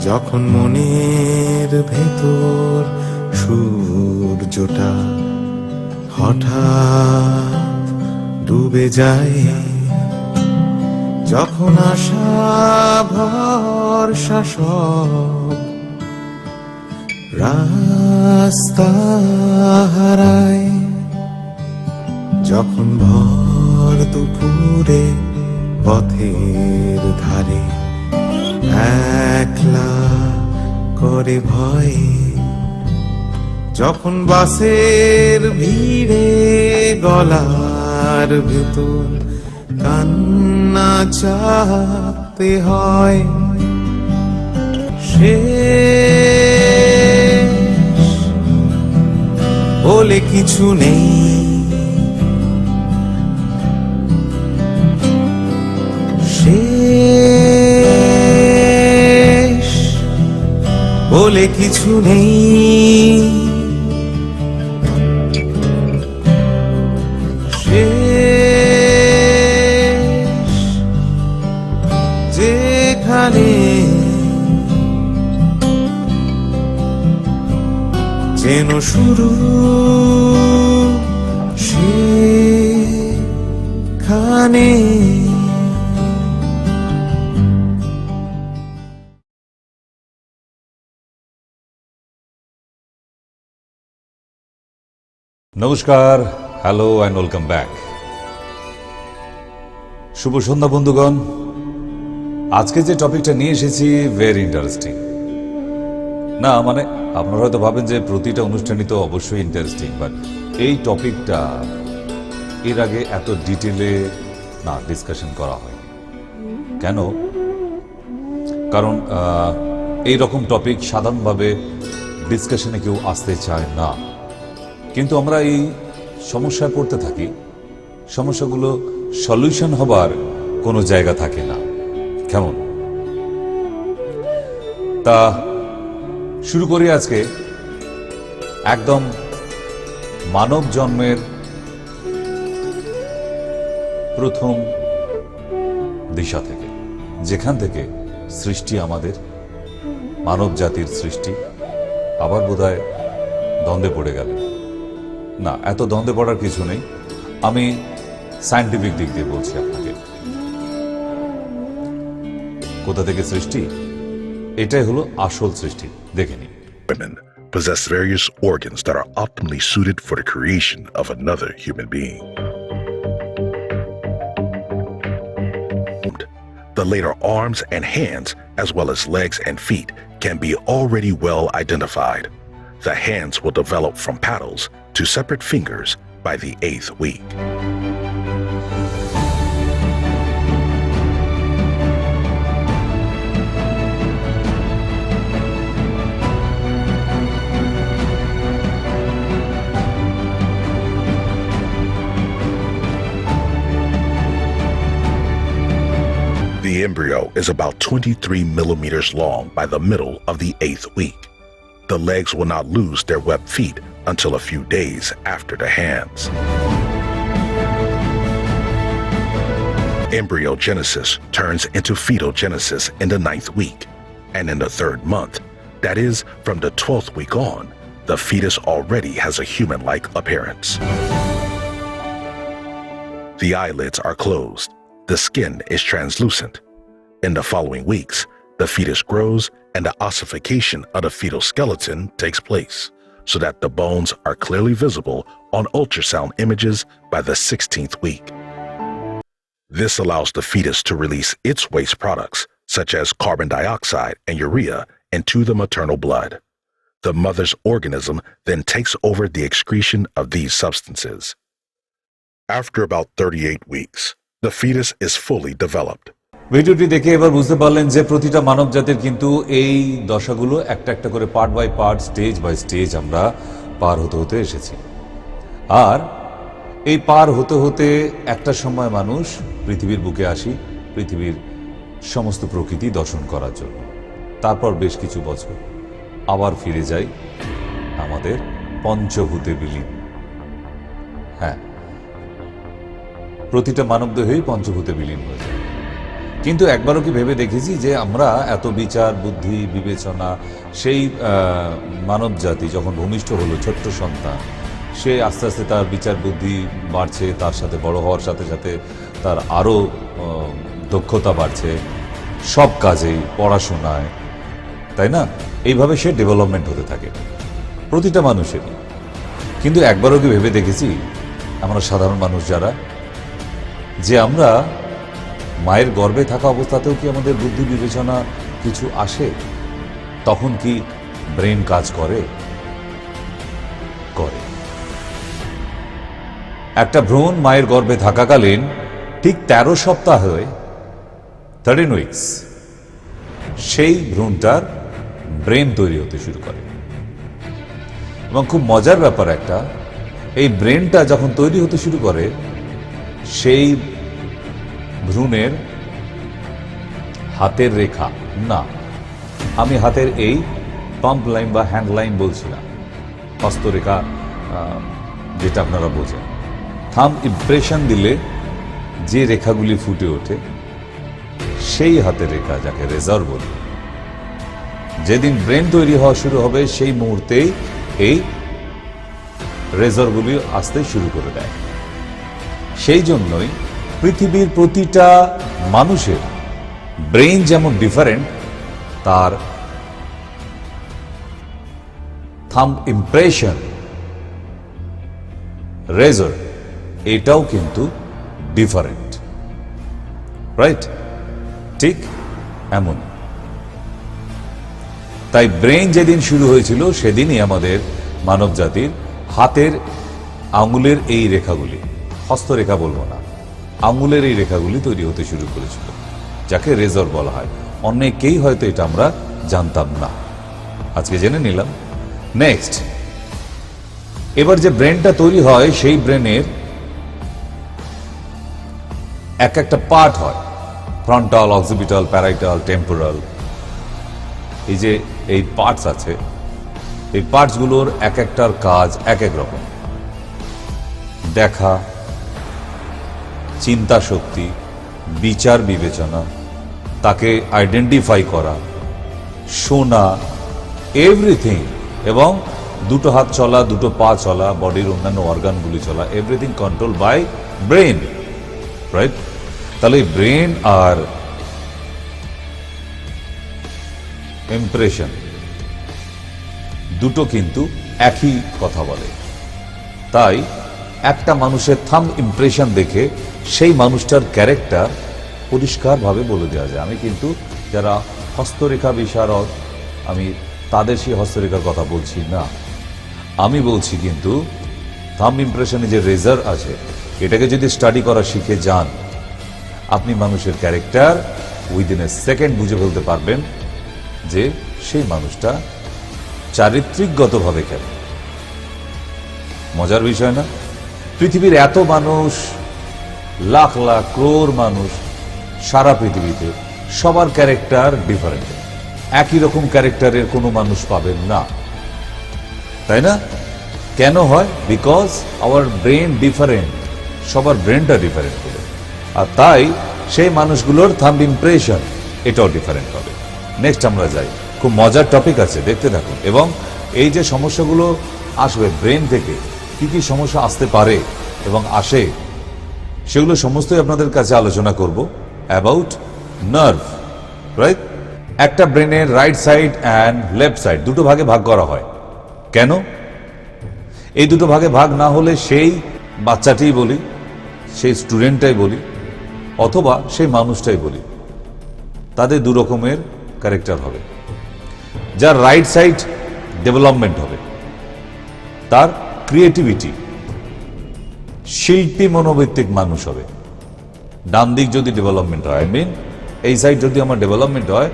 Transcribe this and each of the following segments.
যখন মনের ভেতর সূর্যটা হঠাৎ ডুবে যায়, যখন আশা ভরসা সব রাস্তা হারায়, যখন ভর দুপুরে পথের ধারে একলা করে ভয়, যখন বাসের ভিড়ে গলার ভেতর কান্না চাপতে হয়, শেষ বলে কিছু নেই, শেষ বলে কিছু নেই, শেষ যেখানে যেন শুরু সেখানে। নমস্কার, হ্যালো অ্যান্ড ওয়েলকাম ব্যাক। শুভ সন্ধ্যা বন্ধুগণ। আজকে যে টপিকটা নিয়ে এসেছি ভেরি ইন্টারেস্টিং। না মানে আপনারা হয়তো ভাবেন যে প্রতিটা অনুষ্ঠানই তো অবশ্যই ইন্টারেস্টিং, বাট এই টপিকটা এর আগে এত ডিটেলে না ডিসকাশন করা হয়। কেন? কারণ এই রকম টপিক সাধারণভাবে ডিসকাশনে কেউ আসতে চায় না, কিন্তু আমরা এই সমস্যায় পড়তে থাকি। সমস্যাগুলো সলিউশন হবার কোনো জায়গা থাকে না। কেমন? তা শুরু করি আজকে একদম মানব জন্মের প্রথম দিশা থেকে, যেখান থেকে সৃষ্টি, আমাদের মানব জাতির সৃষ্টি। আবার বোধহয় দ্বন্দ্বে পড়ে গেল। না, এত দ্বন্দ্বে পড়ার কিছু নেই, আমি সায়েন্টিফিক দিক দিয়ে বলছি আপনাকে। কোথা থেকে সৃষ্টি, এটাই হলো আসল সৃষ্টি। দেখে নিন। Women possess various organs that are optimally suited for the creation of another human being. The later arms and hands, as well as legs and feet, can be already well identified. The hands will develop from paddles to separate fingers by the 8th week. The embryo is about 23 millimeters long by the middle of the 8th week. The legs will not lose their webbed feet until a few days after the hands. Embryogenesis turns into fetogenesis in the 9th week, and in the 3rd month, that is, from the 12th week on, the fetus already has a human-like appearance. The eyelids are closed. The skin is translucent. In the following weeks, the fetus grows and the ossification of the fetal skeleton takes place, so that the bones are clearly visible on ultrasound images by the 16th week. This allows the fetus to release its waste products, such as carbon dioxide and urea, into the maternal blood. The mother's organism then takes over the excretion of these substances. After about 38 weeks, the fetus is fully developed. ভিডিওটি দেখে এবার বুঝতে পারলেন যে প্রতিটা মানব জাতির কিন্তু এই দশাগুলো একটা একটা করে part by part, stage by stage আমরা পার হতে হতে এসেছি। আর এই পার হতে হতে একটা সময় মানুষ পৃথিবীর বুকে আসি, পৃথিবীর সমস্ত প্রকৃতি দর্শন করার জন্য। তারপর বেশ কিছু বছর আবার ফিরে যাই আমাদের পঞ্চভূতে বিলীন। হ্যাঁ, প্রতিটা মানবদেহই পঞ্চভূতে বিলীন হয়ে যায়। কিন্তু একবারও কি ভেবে দেখেছি যে আমরা এত বিচার বুদ্ধি বিবেচনা, সেই মানব জাতি যখন ভূমিষ্ঠ হলো, ছোট্ট সন্তান, সে আস্তে আস্তে তার বিচার বুদ্ধি বাড়ছে, তার সাথে বড় হওয়ার সাথে সাথে তার আরও দক্ষতা বাড়ছে সব কাজেই, পড়াশোনায়, তাই না? এইভাবে সে ডেভেলপমেন্ট হতে থাকে প্রতিটা মানুষেরই। কিন্তু একবারও কি ভেবে দেখেছি আমরা সাধারণ মানুষ যারা, যে আমরা মায়ের গর্ভে থাকা অবস্থাতেও কি আমাদের বুদ্ধি বিবেচনা কিছু আসে? তখন কি ব্রেন কাজ করে? করে। একটা ভ্রূণ মায়ের গর্ভে থাকাকালীন ঠিক 13 সপ্তাহে, 13 উইকস, সেই ভ্রূণটার ব্রেন তৈরি হতে শুরু করে। এবং খুব মজার ব্যাপার একটা, এই ব্রেনটা যখন তৈরি হতে শুরু করে, সেই ভ্রূণের হাতের রেখা, না, আমি হাতের এই পাম্প লাইন বা হ্যান্ড লাইন বলছি না, হস্তরেখা যেটা আপনারা বোঝেন, থাম্ব ইমপ্রেশন দিলে যে রেখাগুলি ফুটে ওঠে সেই হাতের রেখা, যাকে রেজার বলি, যেদিন ব্রেন তৈরি হওয়া শুরু হবে সেই মুহূর্তেই এই রেজারগুলি আসতে শুরু করে দেয়। সেই জন্যই পৃথিবীর প্রতিটা মানুষের ব্রেন যেমন ডিফারেন্ট, তার থাম্ব ইমপ্রেশন, রেজার, এটাও কিন্তু ডিফারেন্ট, রাইট? ঠিক এমন। তাই ব্রেন যেদিন শুরু হয়েছিল সেদিনই আমাদের মানব জাতির হাতের আঙুলের এই রেখাগুলি, হস্তরেখা বলবো না, আঙুলের এই রেখাগুলি তৈরি হতে শুরু করেছিল, যাকে রেজর বলা হয়। অনেকেই হয়তো এটা আমরা জানতাম না, আজকে জেনে নিলাম। নেক্সট, এবার যে ব্রেনটা তৈরি হয় সেই ব্রেনের এক একটা পার্ট হয়, ফ্রন্টাল, অক্সিপিটাল, প্যারাইটাল, টেম্পোরাল। এই যে এই পার্টস আছে, এই পার্টসগুলোর এক একটার কাজ এক এক রকম। দেখা, চিন্তা শক্তি, বিচার বিবেচনা, তাকে আইডেন্টিফাই করা, শোনা, এভরিথিং, এবং দুটো হাত চলা, দুটো পা চলা, বডির অন্যান্য অর্গানগুলি চলা, everything control by brain, right? তাহলে ব্রেন আর ইমপ্রেশন দুটো কিন্তু একই কথা বলে। তাই একটা মানুষের থাম্ব ইমপ্রেশন দেখে সেই মানুষটার ক্যারেক্টার পরিষ্কারভাবে বলে দেওয়া যায়। আমি কিন্তু যারা হস্তরেখা বিশারদ, আমি তাদের সেই হস্তরেখার কথা বলছি না, আমি বলছি কিন্তু থাম্ব ইমপ্রেশনে যে রেজার আছে, এটাকে যদি স্টাডি করা শিখে যান, আপনি মানুষের ক্যারেক্টার উইদিন এ সেকেন্ড বুঝে ফেলতে পারবেন যে সেই মানুষটা চারিত্রিকগতভাবে কেন। মজার বিষয় না? পৃথিবীর এত মানুষ, লাখ লাখ ক্রোড় মানুষ সারা পৃথিবীতে, সবার ক্যারেক্টার ডিফারেন্ট। একই রকম ক্যারেক্টারের কোনো মানুষ পাবেন না, তাই না? কেন হয়? বিকজ আওয়ার ব্রেন ডিফারেন্ট, সবার ব্রেনটা ডিফারেন্ট হবে, আর তাই সেই মানুষগুলোর থাম্ব ইমপ্রেশন এটাও ডিফারেন্ট হবে। নেক্সট আমরা যাই, খুব মজার টপিক আছে, দেখতে থাকুন। এবং এই যে সমস্যাগুলো আসবে ব্রেন থেকে, কি কি সমস্যা আসতে পারে এবং আসে, সেগুলো সমস্তই আপনাদের কাছে আলোচনা করব অ্যাবাউট নার্ভ, রাইট? একটা ব্রেনের right side and left side দুটো ভাগে ভাগ করা হয়। কেন? এই দুটো ভাগে ভাগ না হলে সেই বাচ্চাটাই বলি, সেই স্টুডেন্টটাই বলি, অথবা সেই মানুষটাই বলি, তাদের দু রকমের ক্যারেক্টার হবে। যার রাইট সাইড ডেভেলপমেন্ট হবে, তার ক্রিয়েটিভিটি, শিল্পী মনোভিত্তিক মানুষ হবে। ডান দিক যদি ডেভেলপমেন্ট হয়, আই মিন এই সাইড যদি আমার ডেভেলপমেন্ট হয়,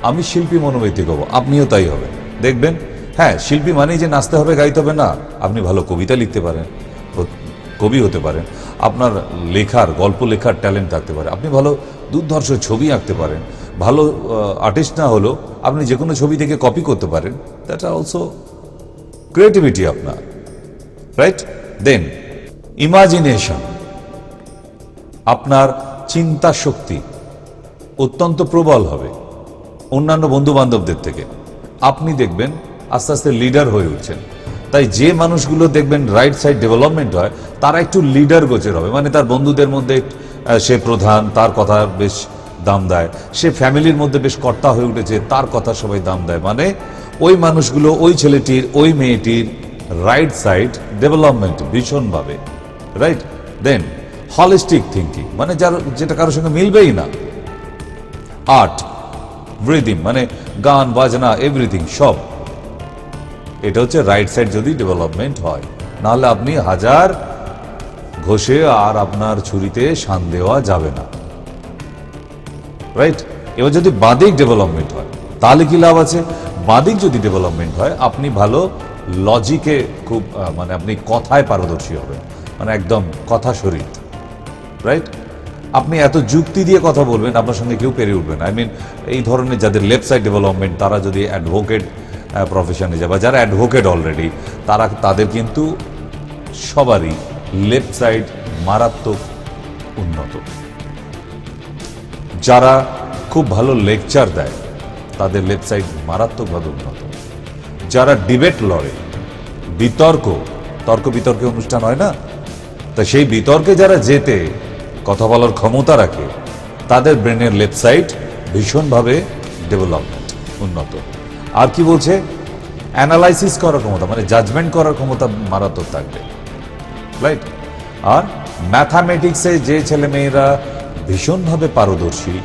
আমি শিল্পী মনোভিত্তিক হব, আপনিও তাই হবেন। দেখবেন, হ্যাঁ, শিল্পী মানেই যে নাচতে হবে, গাইতে হবে না। আপনি ভালো কবিতা লিখতে পারেন, কবি হতে পারেন, আপনার লেখার, গল্প লেখার ট্যালেন্ট থাকতে পারে, আপনি ভালো দুর্ধর্ষ ছবি আঁকতে পারেন, ভালো আর্টিস্ট না হলেও আপনি যে কোনো ছবি থেকে কপি করতে পারেন, দ্যাট আর অলসো ক্রিয়েটিভিটি আপনার, রাইট? দেন ইমাজিনেশন, আপনার চিন্তা শক্তি, অত্যন্ত প্রবল হবে অন্যান্য বন্ধু বান্ধবদের থেকে। আপনি দেখবেন আস্তে আস্তে লিডার হয়ে উঠছেন। তাই যে মানুষগুলো দেখবেন রাইট সাইড ডেভেলপমেন্ট হয়, তারা একটু লিডার গোছের হবে, মানে তার বন্ধুদের মধ্যে সে প্রধান, তার কথা বেশ দাম দেয়। সে ফ্যামিলির মধ্যে বেশ কর্তা হয়ে উঠেছে, তার কথা সবাই দাম দেয়। মানে ওই মানুষগুলো ওই ছেলেটির ওই মেয়েটির রাইট সাইড ডেভেলপমেন্ট ভীষণভাবে, রাইট? দেন হলিস্টিক থিঙ্কিং, মানে যার যেটা কারোর সঙ্গে মিলবেই না। আর্ট, ব্রিদিং, মানে গান বাজনা এভরিথিং সব, এটা হচ্ছে রাইট সাইড যদি ডেভেলপমেন্ট হয়। নাহলে আপনি হাজার ঘষে আর আপনার ছুরিতে শান দেওয়া যাবে না, রাইট? এবার যদি বাদিক ডেভেলপমেন্ট হয় তাহলে কি লাভ আছে? বাদিক যদি ডেভেলপমেন্ট হয়, আপনি ভালো লজিকে খুব মানে আপনি কথায় পারদর্শী হবেন, মানে একদম কথা শরীর, রাইট? আপনি এত যুক্তি দিয়ে কথা বলবেন, আপনার সঙ্গে কেউ পেরে উঠবেন। আই মিন এই ধরনের যাদের লেফট সাইড ডেভেলপমেন্ট, তারা যদি অ্যাডভোকেট প্রফেশনে যায়, বা যারা অ্যাডভোকেট অলরেডি, তাদের কিন্তু সবারই লেফট সাইড মারাত্মক উন্নত। যারা খুব ভালো লেকচার দেয়, তাদের লেফট সাইড মারাত্মকভাবে উন্নত। যারা ডিবেট লড়ে, তর্ক বিতর্কে অনুষ্ঠান হয় না, তা সেই বিতর্কে যারা জেতে, কথা বলার ক্ষমতা রাখে, তাদের ব্রেনের লেফট সাইড ভীষণভাবে ডেভেলপমেন্ট উন্নত। আর কি বলছে? অ্যানালাইসিস করার ক্ষমতা, মানে জাজমেন্ট করার ক্ষমতা মারাত্মক থাকবে, রাইট? আর ম্যাথামেটিক্সে যে ছেলে মেয়েরা ভীষণভাবে পারদর্শী,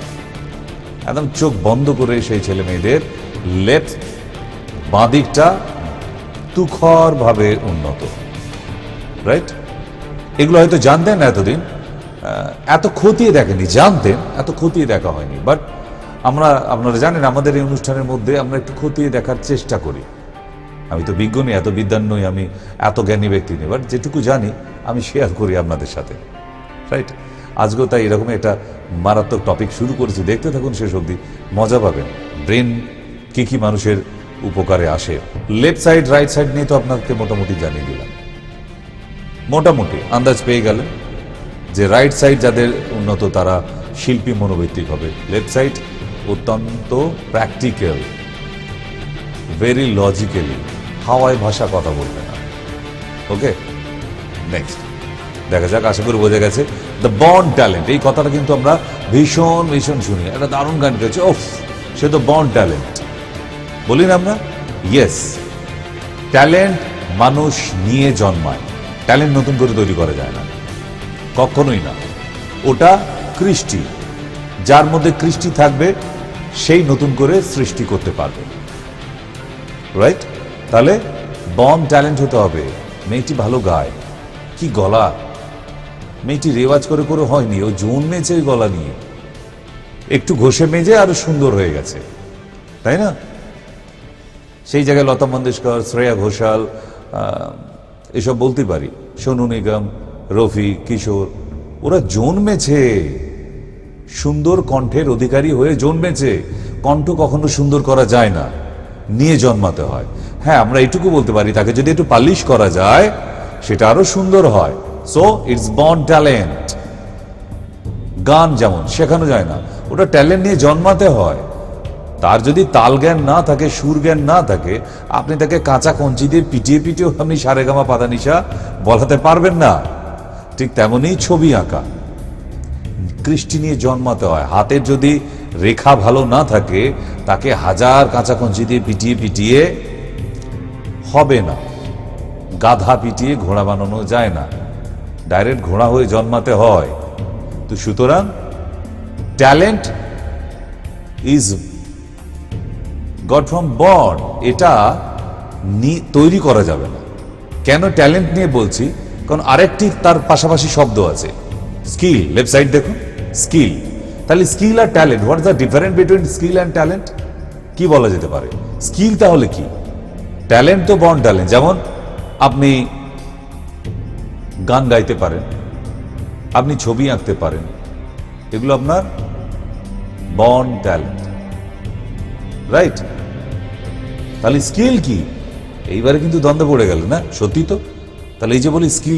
একদম চোখ বন্ধ করে সেই ছেলে মেয়েদের লেফট বাঁদিকটা তুখরভাবে উন্নত, রাইট? এগুলো হয়তো জানতেন না এতদিন, এত খতিয়ে দেখেনি, জানতেন, এত খতিয়ে দেখা হয়নি। বাট আপনারা জানেন আমাদের এই অনুষ্ঠানের মধ্যে আমরা একটু খতিয়ে দেখার চেষ্টা করি। আমি তো বিজ্ঞ নই, এত বিদ্বান নই, আমি এত জ্ঞানী ব্যক্তি নই, বাট যেটুকু জানি আমি শেয়ার করি আপনাদের সাথে, রাইট? আজকেও তাই এরকম একটা মারাত্মক টপিক শুরু করেছি, দেখতে থাকুন শেষ অবধি, মজা পাবেন। ব্রেন কি মানুষের উপকারে আসে। লেফট সাইড রাইট সাইড নিয়ে তো আপনাকে মোটামুটি জানিয়ে দিলাম, মোটামুটি আন্দাজ পেয়ে গেলেন যে রাইট সাইড যাদের উন্নত তারা শিল্পী মনোবৃত্তিক হবে, লেফট সাইড অত্যন্ত প্র্যাকটিক্যাল, ভেরি লজিক্যালি, হাওয়ায় ভাষা কথা বলবে না। ওকে, নেক্সট দেখা যাক, আশা করি বোঝা গেছে। দ্য বর্ন ট্যালেন্ট, এই কথাটা কিন্তু আমরা ভীষণ শুনি। একটা দারুণ গান গেছে, ওফ, সে তো বর্ন ট্যালেন্ট বলি না আমরা। ইয়েস, ট্যালেন্ট মানুষ নিয়ে জন্মায়, ট্যালেন্ট নতুন করে তৈরি করা যায় না, কখনোই না। ওটা কৃষ্টি, যার মধ্যে কৃষ্টি থাকবে সেই নতুন করে সৃষ্টি করতে পারবে, রাইট? তাহলে বর্ন ট্যালেন্ট হতে হবে। মেয়েটি ভালো গায়, কি গলা! মেয়েটি রেওয়াজ করে হয়নি, ও জন্মেছে ওই গলা নিয়ে, একটু ঘষে মেজে আরো সুন্দর হয়ে গেছে, তাই না? সেই জায়গায় লতা মঙ্গেশকর, শ্রেয়া ঘোষাল, এসব বলতে পারি, সোনু নিগম, রফি, কিশোর, ওরা জন্মেছে সুন্দর কণ্ঠের অধিকারী হয়ে জন্মেছে। কণ্ঠ কখনো সুন্দর করা যায় না, নিয়ে জন্মাতে হয়। হ্যাঁ, আমরা এটুকু বলতে পারি, তাকে যদি একটু পালিশ করা যায় সেটা আরো সুন্দর হয়। So it's born talent. গান যেমন শেখানো যায় না, ওটা ট্যালেন্ট নিয়ে জন্মাতে হয়। তার যদি তাল জ্ঞান না থাকে, সুর জ্ঞান না থাকে, আপনি তাকে কাঁচা কঞ্চি দিয়ে পিটিয়ে আপনি সারেগামা পাদানিশা বলাতে পারবেন না। ঠিক তেমনই ছবি আঁকা, কৃষ্টি নিয়ে জন্মাতে হয়। হাতের যদি রেখা ভালো না থাকে, তাকে হাজার কাঁচা কঞ্চি দিয়ে পিটিয়ে হবে না। গাধা পিটিয়ে ঘোড়া বানানো যায় না, ডাইরেক্ট ঘোড়া হয়ে জন্মাতে হয়। তো সুতরাং talent is goat from born, এটা তৈরি করা যাবে না। কেন ট্যালেন্ট নিয়ে বলছি? কারণ আরেকটি তার পাশাপাশি শব্দ আছে, স্কিল। লেফট সাইড দেখুন, স্কিল। তাহলে স্কিল আর talent, what is the difference between skill and talent? কি বলা যেতে পারে? স্কিল তাহলে কি? ট্যালেন্ট তো বর্ন ট্যালেন্ট। যেমন আপনি গান গাইতে পারেন, আপনি ছবি আঁকতে পারেন, এগুলো আপনার বর্ন ট্যালেন্ট, রাইট? তাহলে স্কিল কি? এইবারে কিন্তু দ্বন্দ্বে পড়ে গেল না, সত্যি তো। তাহলে এই যে বলি স্কিল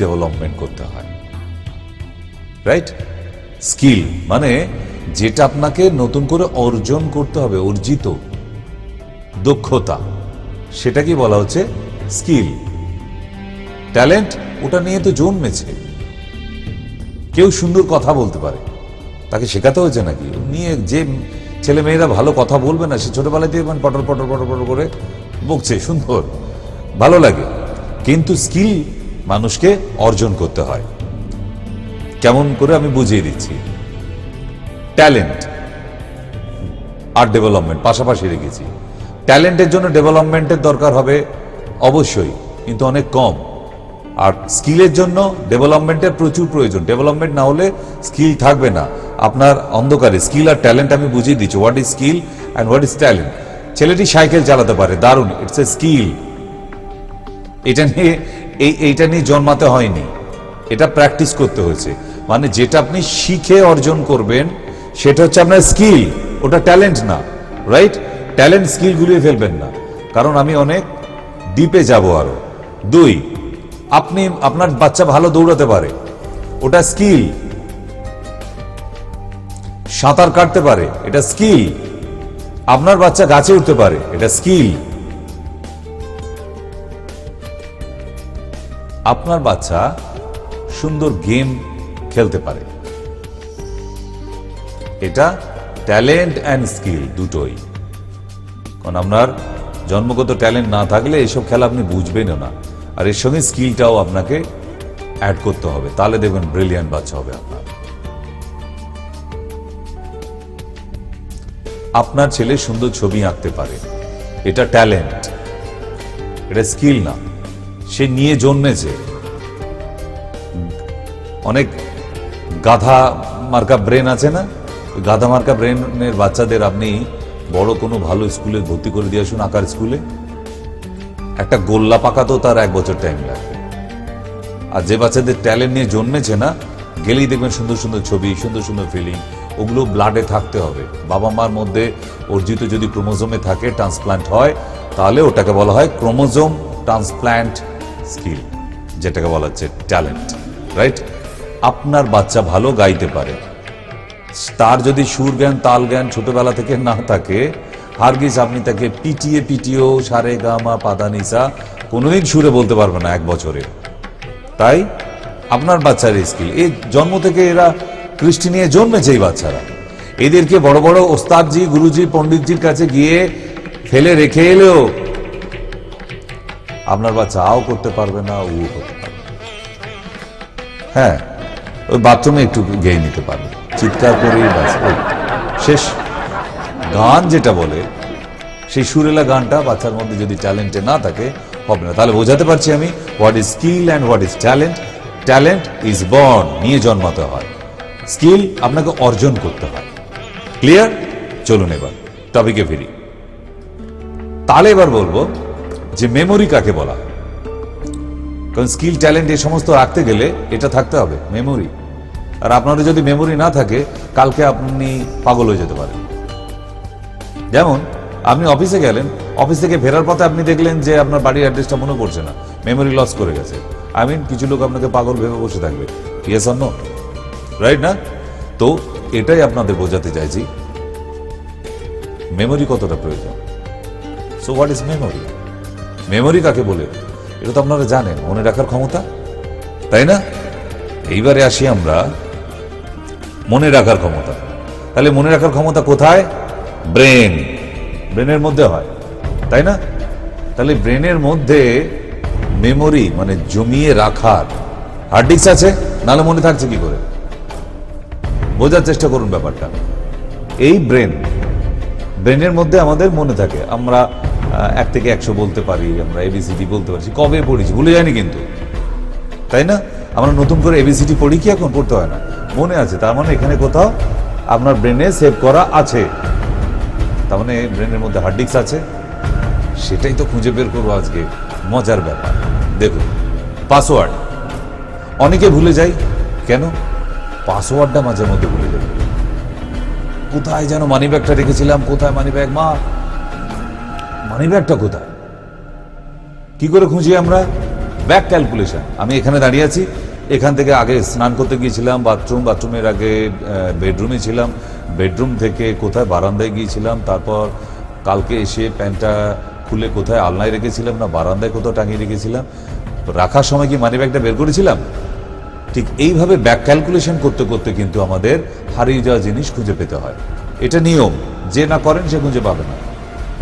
ডেভেলপমেন্ট করতে হয়, রাইট? স্কিল মানে যেটা আপনাকে নতুন করে অর্জন করতে হবে, অর্জিত দক্ষতা, সেটাকে বলা হচ্ছে স্কিল। ট্যালেন্ট ওটা নিয়ে তো জন্মেছে। কেউ সুন্দর কথা বলতে পারে, তাকে শেখাতে হয়েছে নাকি? নিয়ে যে ছেলে মেয়েরা ভালো কথা বলবে না, সে ছোটবেলায় দিয়ে পটর পটর পটর পটর করে বকছে, সুন্দর, ভালো লাগে। কিন্তু স্কিল মানুষকে অর্জন করতে হয়। কেমন করে আমি বুঝিয়ে দিচ্ছি। ট্যালেন্ট আর ডেভেলপমেন্ট পাশাপাশি রেখেছি। ট্যালেন্টের জন্য ডেভেলপমেন্টের দরকার হবে অবশ্যই, কিন্তু অনেক কম। আর স্কিলের জন্য ডেভেলপমেন্টের প্রচুর প্রয়োজন। ডেভেলপমেন্ট না হলে স্কিল থাকবে না আপনার অন্ধকারে। স্কিল আর ট্যালেন্ট আমি বুঝিয়ে দিচ্ছি, what is skill and what is talent. ছেলেটি সাইকেল চালাতে পারে, দারুণ, ইটস এ স্কিল। এইটা নিয়ে জন্মাতে হয়নি, এটা প্র্যাকটিস করতে হয়েছে। মানে যেটা আপনি শিখে অর্জন করবেন সেটা হচ্ছে আপনার স্কিল, ওটা ট্যালেন্ট না, রাইট? ট্যালেন্ট স্কিল গুলিয়ে ফেলবেন না, কারণ আমি অনেক ডিপে যাব আরো। 2, আপনার বাচ্চা ভালো দৌড়াতে পারে, ওটা স্কিল। সাঁতার কাটতে পারে, এটা স্কিল। আপনার বাচ্চা গাছে উঠতে পারে, এটা স্কিল। আপনার বাচ্চা সুন্দর গেম খেলতে পারে, এটা ট্যালেন্ট অ্যান্ড স্কিল দুটোই। কারণ আপনার জন্মগত ট্যালেন্ট না থাকলে এসব খেলা আপনি বুঝবেনও না, আর এর সঙ্গে স্কিলটাও আপনাকে অ্যাড করতে হবে, তাহলে দেখবেন ব্রিলিয়ান্ট বাচ্চা হবে আপনার। আপনার ছেলে সুন্দর ছবি আঁকতে পারে, এটা ট্যালেন্ট, এটা স্কিল না। সে নিয়ে জন্মেছে। অনেক গাধা মার্কা ব্রেন আছে না, গাধা মার্কা ব্রেনের বাচ্চাদের আপনি বড় কোনো ভালো স্কুলে ভর্তি করে দিয়ে আসুন, আঁকার স্কুলে। একটা গোল্লা পাকাতেও তার 1 বছর টাইম লাগবে। আর যে বাচ্চাদের ট্যালেন্ট নিয়ে জন্মেছে না, গেলেই দেখবেন সুন্দর সুন্দর ছবি, সুন্দর সুন্দর ফিলিং, ওগুলো ব্লাডে থাকতে হবে। বাবা মার মধ্যে অর্জিত যদি ক্রোমোজোমে থাকে, ট্রান্সপ্লান্ট হয়, তাহলে ওটাকে বলা হয় ক্রোমোজোম ট্রান্সপ্লান্ট স্কিল, যেটাকে বলা হচ্ছে ট্যালেন্ট, রাইট? আপনার বাচ্চা ভালো গাইতে পারে, তার যদি সুর জ্ঞান তাল জ্ঞান ছোটবেলা থেকে না থাকে, হারগিজ আপনি তাকে পিটিয়েও সারে গা মা পাদা নিসা কোনোদিন সুরে বলতে পারবে না 1 বছরে। তাই আপনার বাচ্চার স্কিল, এই জন্ম থেকে এরা কৃষ্টি নিয়ে জন্মেছে এই বাচ্চারা। এদেরকে বড় বড় ওস্তাদজি, গুরুজি, পণ্ডিতজির কাছে গিয়ে ফেলে রেখে এলেও আপনার বাচ্চা আও করতে পারবে না, ও করতে পারবে। হ্যাঁ, ওই বাথরুমে একটু গেয়ে নিতে পারবে, চিৎকার করেই বাস, ওই শেষ। গান যেটা বলে, সেই সুরেলা গানটা বাচ্চার মধ্যে যদি ট্যালেন্টে না থাকে, হবে না। তাহলে বোঝাতে পারছি আমি, what is skill and what is talent. Talent is born, নিয়ে জন্মাতে হয়। স্কিল আপনাকে অর্জন করতে হয়। ক্লিয়ার? চলুন এবার টপিকে ফিরি। তাহলে এবার বলবো যে মেমোরি কাকে বলা হয়। কারণ স্কিল, ট্যালেন্ট এই সমস্ত রাখতে গেলে এটা থাকতে হবে, মেমোরি। আর আপনার যদি মেমোরি না থাকে, কালকে আপনি পাগল হয়ে যেতে পারেন। যেমন আপনি অফিসে গেলেন, অফিস থেকে ফেরার পথে আপনি দেখলেন যে আপনার বাড়ির অ্যাড্রেসটা মনে পড়ছে না, মেমোরি লস করে গেছে। কিছু লোক আপনাকে পাগল ভেবে বসে থাকবে, ইয়েস অর নো, রাইট না? তো এটাই আপনাদের বোঝাতে চাইছি, মেমোরি কতটা প্রয়োজন। So what is memory? Memory কাকে বলে এটা তো আপনারা জানেন, মনে রাখার ক্ষমতা, তাই না? এইবারে আসি আমরা মনে রাখার ক্ষমতা। তাহলে মনে রাখার ক্ষমতা কোথায়? ব্রেনের মধ্যে হয়, তাই না? তাহলে ব্রেনের মধ্যে মেমোরি মানে জমিয়ে রাখার হার্ড ডিস্ক আছে, নাহলে মনে থাকছে কি করে? বোঝার চেষ্টা করুন ব্যাপারটা। এই ব্রেনের মধ্যে আমাদের মনে থাকে, আমরা 1 থেকে 100 বলতে পারি, আমরা এবিসিডি বলতে পারছি, কবে পড়েছি ভুলে যায়নি কিন্তু, তাই না? আমরা নতুন করে এবিসিডি পড়ি কি এখন? পড়তে হয় না, মনে আছে। তার মানে এখানে কোথাও আপনার ব্রেনে সেভ করা আছে, তার মানে ব্রেনের মধ্যে হার্ড ডিস্ক আছে। সেটাই তো খুঁজে বের করবো আজকে, মজার ব্যাপার। দেখুন, পাসওয়ার্ড অনেকে ভুলে যাই, কেন? পাসওয়ার্ডটা মাঝে মধ্যে ভুলে যাই। কোথায় যেন মানিব্যাগটা রেখেছিলাম, কোথায় মানিব্যাগ, মা মানিব্যাগটা কোথায়? কি করে খুঁজি আমরা? Back calculation. আমি এখানে দাঁড়িয়ে আছি, এখান থেকে আগে স্নান করতে গিয়েছিলাম বাথরুমের আগে বেডরুমে ছিলাম, বেডরুম থেকে কোথায় বারান্দায় গিয়েছিলাম, তারপর কালকে এসে প্যান্টটা খুলে কোথায় আলনায় রেখেছিলাম না বারান্দায় কোথাও টাঙিয়ে রেখেছিলাম, রাখার সময় কি মানি ব্যাগটা বের করেছিলাম। ঠিক এইভাবে ব্যাক ক্যালকুলেশন করতে করতে কিন্তু আমাদের হারিয়ে যাওয়া জিনিস খুঁজে পেতে হয়। এটা নিয়ম, যে না করেন সে খুঁজে পাবে না,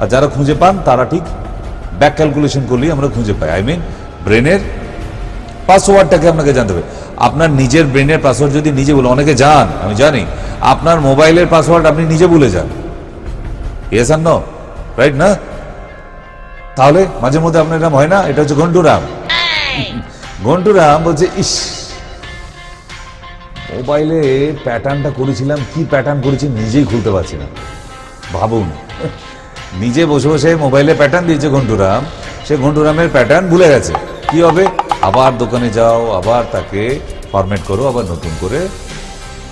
আর যারা খুঁজে পান তারা ঠিক ব্যাক ক্যালকুলেশন করলেই আমরা খুঁজে পাই। আই মিন ব্রেনের পাসওয়ার্ডটাকে আপনাকে জানতে হবে। আপনার নিজের ব্রেনের পাসওয়ার্ড যদি নিজে বলে, অনেকে যান আমি জানি, আপনার মোবাইলের পাসওয়ার্ড আপনি নিজে ভুলে যান, ইয়েস আর নো, রাইট না? তাহলে মাঝে মধ্যে আপনার নাম হয় না, এটা হচ্ছে ঘন্টুরাম। ঘন্টুরাম বলছে, ইস মোবাইলে প্যাটার্নটা করেছিলাম, কি প্যাটার্ন করেছি নিজেই খুলতে পারছি না। ভাবুন, নিজে বসে বসে মোবাইলে প্যাটার্ন দিয়েছে ঘন্টুরাম, সে ঘন্টুরামের প্যাটার্ন ভুলে গেছে। কি হবে? আবার দোকানে যাও, আবার তাকে ফরম্যাট করো, আবার নতুন করে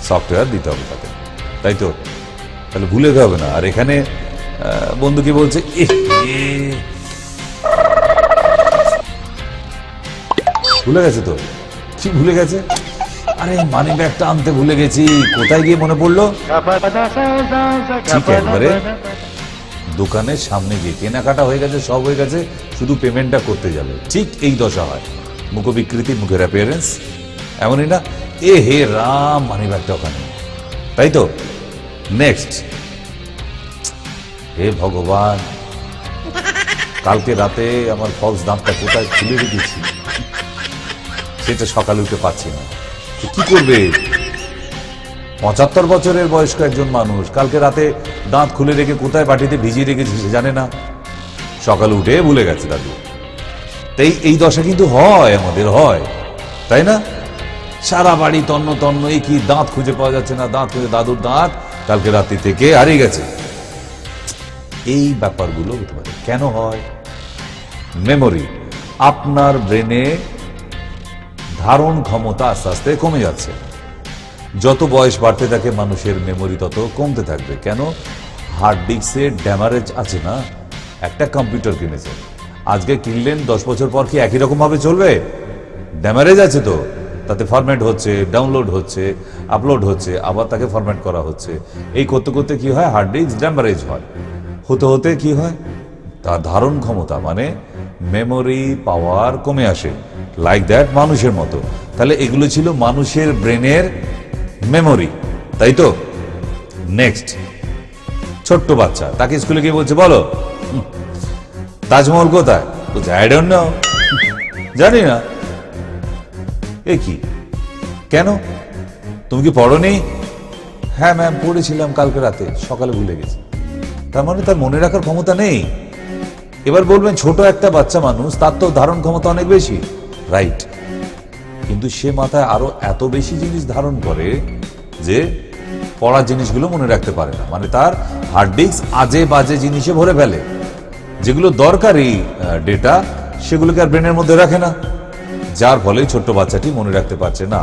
সফটওয়্যার দিতে হবে তাকে, তাই তো? তাহলে ভুলে যেতে হবে না। আর এখানে বন্ধু কি বলছে, ভুলে গেছে তো। কি ভুলে গেছে? আরে মানি ব্যাগটা আনতে ভুলে গেছি, কোথায় গিয়ে মনে পড়লো? ঠিক একবারে দোকানের সামনে গিয়ে কেনাকাটা হয়ে গেছে, সব হয়ে গেছে, শুধু পেমেন্টটা করতে যাবে। ঠিক এই দশা হয়, মুখ বিকৃতি, মুখের অ্যাপিয়ারেন্স এমনই না? হে রাম, মানি ব্যাগটা ওখানে, তাই তো? নেক্সট, হে ভগবান, কালকে রাতে আমার ফলস দাঁতটা কোথায় খুলে রেখেছি, সেটা সকালে উঠে পাচ্ছি না। কি করবে? 75 বছরের বয়স্ক একজন মানুষ কালকে রাতে দাঁত খুলে রেখে কোথায় বাটিতে ভিজিয়ে রেখেছে সে জানে না, সকালে উঠে ভুলে গেছে দাদু। তাই এই দশা কিন্তু হয়, আমাদের হয়, তাই না? সারা বাড়ি তন্ন তন্ন, এই কি দাঁত খুঁজে পাওয়া যাচ্ছে না, দাঁত খুঁজে, দাদুর দাঁত কালকে রাত্রি থেকে হারিয়ে গেছে। এই ব্যাপারগুলো হতে পারে। কেন হয়? মেমোরি, আপনার ব্রেনে ধারণ ক্ষমতা আস্তে আস্তে কমে যাচ্ছে। যত বয়স বাড়তে থাকে মানুষের মেমোরি তত কমতে থাকবে। কেন? হার্ড ডিস্কের ড্যামারেজ আছে না। একটা কম্পিউটার কিনেছে, আজকে কিনলেন, 10 বছর পর কি একই রকম ভাবে চলবে? ড্যামারেজ আছে তো, তাতে ফরম্যাট হচ্ছে, ডাউনলোড হচ্ছে, আপলোড হচ্ছে, আবার তাকে ফরম্যাট করা হচ্ছে। এই করতে করতে কি হয়? হার্ড ডিস্ক ড্যামারেজ হয়। হতে হতে কি হয়? তার ধারণ ক্ষমতা মানে মেমোরি পাওয়ার কমে আসে। লাইক দ্যাট, মানুষের মতো। তাহলে এগুলো ছিল মানুষের ব্রেনের মেমোরি, তাই তো? নেক্সট, ছোট্ট বাচ্চা, তাকে স্কুলে গিয়ে বলছে, বলো তাজমহল কোথায়? বলছে, আই ডোন্ট নো, জানি না। এ কি? কেন? তুমি কি পড়োনি? হ্যাঁ ম্যাম, পড়েছিলাম কালকে রাতে, সকালে ভুলে গেছি। তার মানে তার মনে রাখার ক্ষমতা নেই। এবার বলবেন ছোট একটা বাচ্চা মানুষ, তার তো ধারণ ক্ষমতা অনেক বেশি, রাইট, কিন্তু সে মাথায় আরো এত বেশি জিনিস ধারণ করে যে পড়ার জিনিসগুলো মনে রাখতে পারে না। মানে তার হার্ড ডিস্ক আজে বাজে জিনিসে ভরে ফেলে, যেগুলো দরকারি ডেটা সেগুলোকে আর ব্রেনের মধ্যে রাখে না, যার ফলে ছোট্ট বাচ্চাটি মনে রাখতে পারছে না।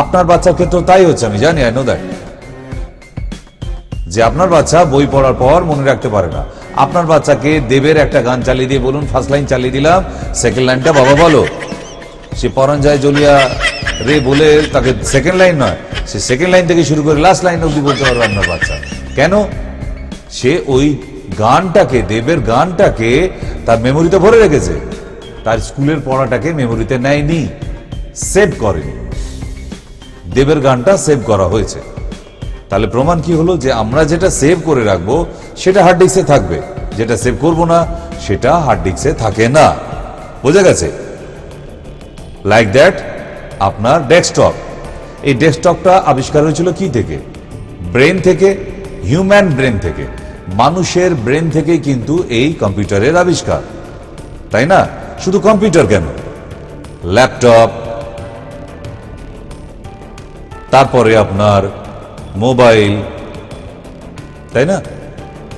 আপনার বাচ্চার ক্ষেত্রে তাই হচ্ছে, আমি জানি, আই নো দ্যাট, যে আপনার বাচ্চা বই পড়ার পর মনে রাখতে পারে না। আপনার বাচ্চাকে দেবের একটা গান চালিয়ে দিয়ে বলুন, ফার্স্ট লাইন চালিয়ে দিলাম, সেকেন্ড লাইনটা বাবা বলো, সে পরাণ যায় জ্বলিয়া রে বলে তাকে সেকেন্ড লাইন নয়, সে সেকেন্ড লাইন থেকে শুরু করে লাস্ট লাইন অব্দি বলতে পারবে আপনার বাচ্চা। কেন? সে ওই গানটাকে, দেবের গানটাকে তার মেমোরিতে ভরে রেখেছে, তার স্কুলের পড়াটাকে মেমোরিতে নেয়নি, সেভ করেনি। দেবের গানটা সেভ করা হয়েছে। তাহলে প্রমাণ কি হলো? যে আমরা যেটা সেভ করে রাখবো সেটা হার্ড ডিস্কে থাকবে, যেটা সেভ করব না সেটা হার্ড ডিস্কে থাকে না। বোঝা গেছে? লাইক দ্যাট, আপনার ডেস্কটপ, এই ডেস্কটপটা আবিষ্কার হয়েছিল কি থেকে? ব্রেন থেকে, হিউম্যান ব্রেন থেকে, মানুষের ব্রেন থেকেই কিন্তু এই কম্পিউটারের আবিষ্কার, তাই না? শুধু কম্পিউটার কেন, ল্যাপটপ, তারপরে আপনার মোবাইল, তাই না?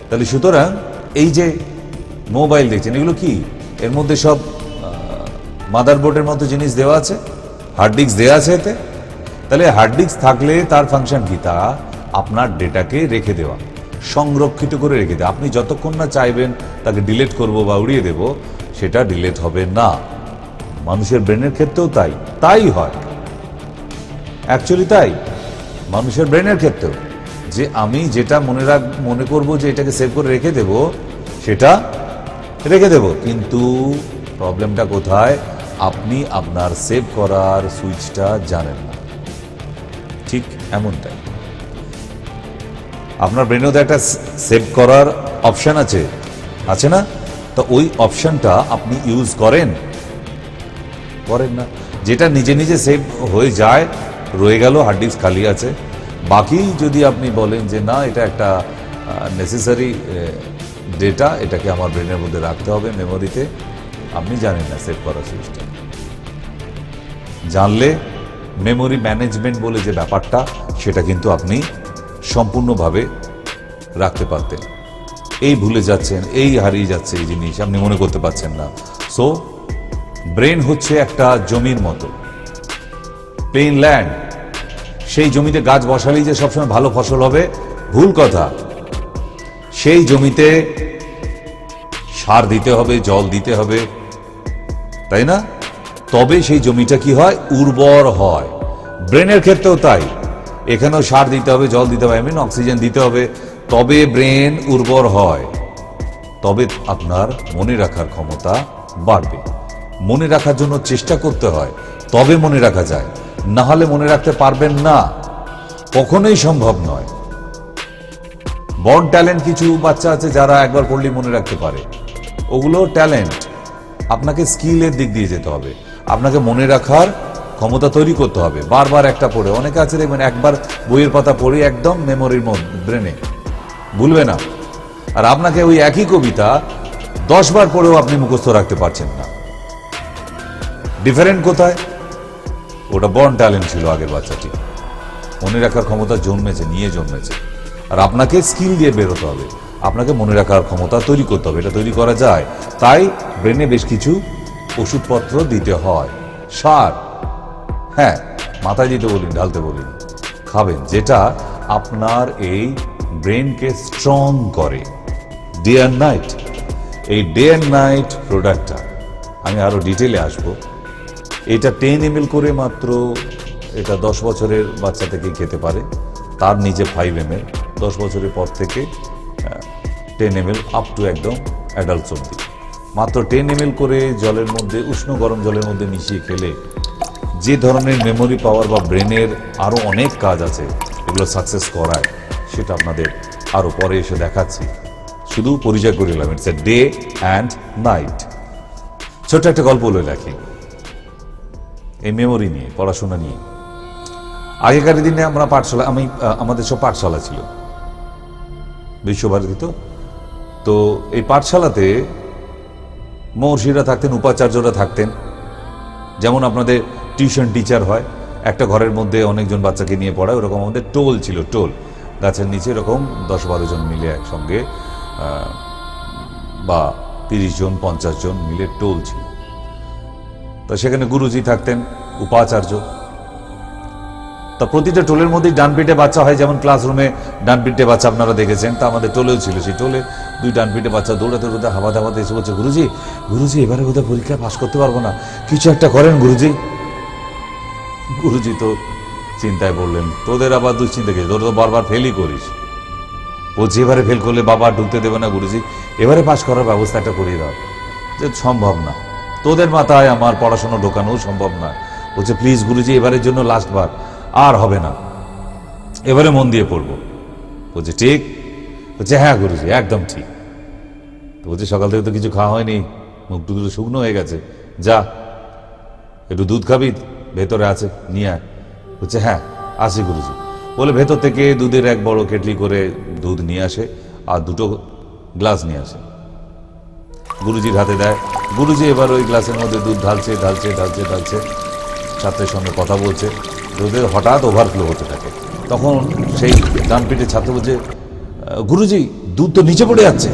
তাহলে সুতরাং এই যে মোবাইল দেখছেন, এগুলো কি? এর মধ্যে সব মাদারবোর্ডের মতো জিনিস দেওয়া আছে, হার্ড ডিস্ক দেওয়া আছে এতে। তাহলে হার্ড ডিস্ক থাকলে তার ফাংশন কি? তা আপনার ডেটাকে রেখে দেওয়া, সংরক্ষিত করে রেখে দেওয়া। আপনি যতক্ষণ না চাইবেন তাকে ডিলিট করব বা উড়িয়ে দেব, সেটা ডিলিট হবে না। মানুষের ব্রেনের ক্ষেত্রেও তাই হয়। অ্যাকচুয়ালি তাই মানুষের ব্রেনের ক্ষেত্রেও, যে আমি যেটা মনে করব যে এটাকে সেভ করে রেখে দেব, সেটা রেখে দেব। কিন্তু প্রবলেমটা কোথায়? আপনি আপনার সেভ করার সুইচটা জানেন না। ঠিক এমনটাই আপনার ব্রেনেও তো একটা সেভ করার অপশন আছে না? তো ওই অপশনটা আপনি ইউজ করেন না। যেটা নিজে নিজে সেভ হয়ে যায়, রয়ে গেল, হার্ড ডিস্ক খালি আছে। বাকি যদি আপনি বলেন যে না, এটা একটা নেসেসারি ডেটা, এটাকে আমার ব্রেনের মধ্যে রাখতে হবে মেমোরিতে, আপনি জানেন না সেভ করার সুইচটা। জানলে মেমোরি ম্যানেজমেন্ট বলে যে ব্যাপারটা, সেটা কিন্তু আপনি সম্পূর্ণভাবে রাখতে পারতেন। এই ভুলে যাচ্ছেন, এই হারিয়ে যাচ্ছে এই জিনিস, আপনি মনে করতে পারছেন না। সো ব্রেন হচ্ছে একটা জমির মতো, প্লেন ল্যান্ড। সেই জমিতে গাছ বসালেই যে সবসময় ভালো ফসল হবে, ভুল কথা। সেই জমিতে সার দিতে হবে, জল দিতে হবে, তাই না? তবে সেই জমিটা কি হয়? উর্বর হয়। ব্রেনের ক্ষেত্রেও তাই, এখানেও সার দিতে হবে, জল দিতে হবে, অক্সিজেন দিতে হবে, তবে ব্রেন উর্বর হয়, তবে আপনার মনে রাখার ক্ষমতা বাড়বে। মনে রাখার জন্য চেষ্টা করতে হয়, তবে মনে রাখা যায়, না হলে মনে রাখতে পারবেন না, কখনোই সম্ভব নয়। বর্ন ট্যালেন্ট কিছু বাচ্চা আছে যারা একবার পড়লেই মনে রাখতে পারে, ওগুলো ট্যালেন্ট। আপনাকে স্কিলের দিক দিয়ে যেতে হবে, আপনাকে মনে রাখার ক্ষমতা তৈরি করতে হবে। বারবার একটা পড়ে, অনেকে আছে দেখবেন একবার বইয়ের পাতা পড়ে একদম মেমোরির মধ্যে, ব্রেনে ভুলবে না। আর আপনাকে ওই একই কবিতা 10 বার পড়েও আপনি মুখস্থ রাখতে পারছেন না। ডিফারেন্ট কোথায়? ওটা বর্ন ট্যালেন্ট ছিল আগের বাচ্চাটি, মনে রাখার ক্ষমতা নিয়ে জন্মেছে। আর আপনাকে স্কিল দিয়ে বেরোতে হবে, আপনাকে মনে রাখার ক্ষমতা তৈরি করতে হবে। এটা তৈরি করা যায়, তাই ব্রেনে বেশ কিছু ওষুধপত্র দিতে হয়, সার। হ্যাঁ, মাথায় দিতে বলিনি, ঢালতে বলিনি, খাবেন, যেটা আপনার এই ব্রেনকে স্ট্রং করে ডে অ্যান্ড নাইট। এই ডে অ্যান্ড নাইট প্রোডাক্টটা আমি আরো ডিটেলে আসবো। এটা 10 ml করে মাত্র, এটা 10 বছরের বাচ্চা থেকে খেতে পারে, তার নিচে 5 ml, 10 বছরের পর থেকে 10 ml আপ টু একদম অ্যাডাল্টস অব্দি। মাত্র 10 ml করে জলের মধ্যে, উষ্ণ গরম জলের মধ্যে মিশিয়ে খেলে যে ধরনের মেমোরি পাওয়ার বা ব্রেনের আরও অনেক কাজ আছে, এগুলো সাকসেস করায়, সেটা আপনাদের আরও পরে এসে দেখাচ্ছি। শুধু পরিচয় করে নিলাম, it's a day and night. ছোট্ট একটা গল্প বলে রাখি এই মেমোরি নিয়ে, পড়াশোনা নিয়ে। আগেকার দিনে আমরা পাঠশালা, আমাদের সব পাঠশালা ছিল, বিশ্বভারতী। তো এই পাঠশালাতে মহর্ষিরা থাকতেন, উপাচার্যরা থাকতেন। যেমন আপনাদের টিউশন টিচার হয়, একটা ঘরের মধ্যে অনেকজন বাচ্চাকে নিয়ে পড়ায়, ওরকম আমাদের টোল ছিল। টোল গাছের নিচে এরকম 10-12 জন মিলে একসঙ্গে, বা 30 জন 50 জন মিলে টোল ছিল। তো সেখানে গুরুজি থাকতেন, উপাচার্য। তা প্রতিটা টোলের মধ্যেই ডানপিটে বাচ্চা হয়, যেমন ক্লাসরুমে ডানপিটে বাচ্চা আপনারা দেখেছেন, তা আমাদের টোলেও ছিল। সেই টোলে 2 ডানপিটে বাচ্চা দৌড়াতে দৌড়াতে হাবাতে এসে বলছে, গুরুজি এবারে বোধহয় পরীক্ষায় পাস করতে পারবো না, কিছু একটা করেন গুরুজি। গুরুজি তো চিন্তায় পড়লেন, তোদের আবার দুশ্চিন্তা গেছে, তোর তো বারবার ফেলই করিস। বলছি এবারে ফেল করলে বাবা ঢুকতে দেবে না গুরুজি, এবারে পাস করার ব্যবস্থা একটা করিয়ে দাও। যে সম্ভব না, তোদের মাথায় আমার পড়াশোনা ঢোকানো সম্ভব না। বলছে প্লিজ গুরুজি, এবারের জন্য লাস্ট বার, আর হবে না, এবারে মন দিয়ে পড়বো। বলছে ঠিক? বলছে হ্যাঁ গুরুজি, একদম ঠিক। বলছে সকাল থেকে তো কিছু খাওয়া হয়নি, মুখ টুক শুকনো হয়ে গেছে, যা একটু দুধ খাবি, ভেতরে আছে, নিয়ে আয়। বলছে হ্যাঁ আসি গুরুজি। বলে ভেতর থেকে দুধের এক বড় কেটলি করে দুধ নিয়ে আসে, আর 2টো গ্লাস নিয়ে আসে, গুরুজির হাতে দেয়। গুরুজি এবার ওই গ্লাসের মধ্যে দুধ ঢালছে, ছাত্রের সঙ্গে কথা বলছে। দুধের হঠাৎ ওভারফ্লো হতে থাকে। তখন সেই ডানপিটে ছাত্র বলছে, গুরুজি দুধ তো নিচে পড়ে যাচ্ছে।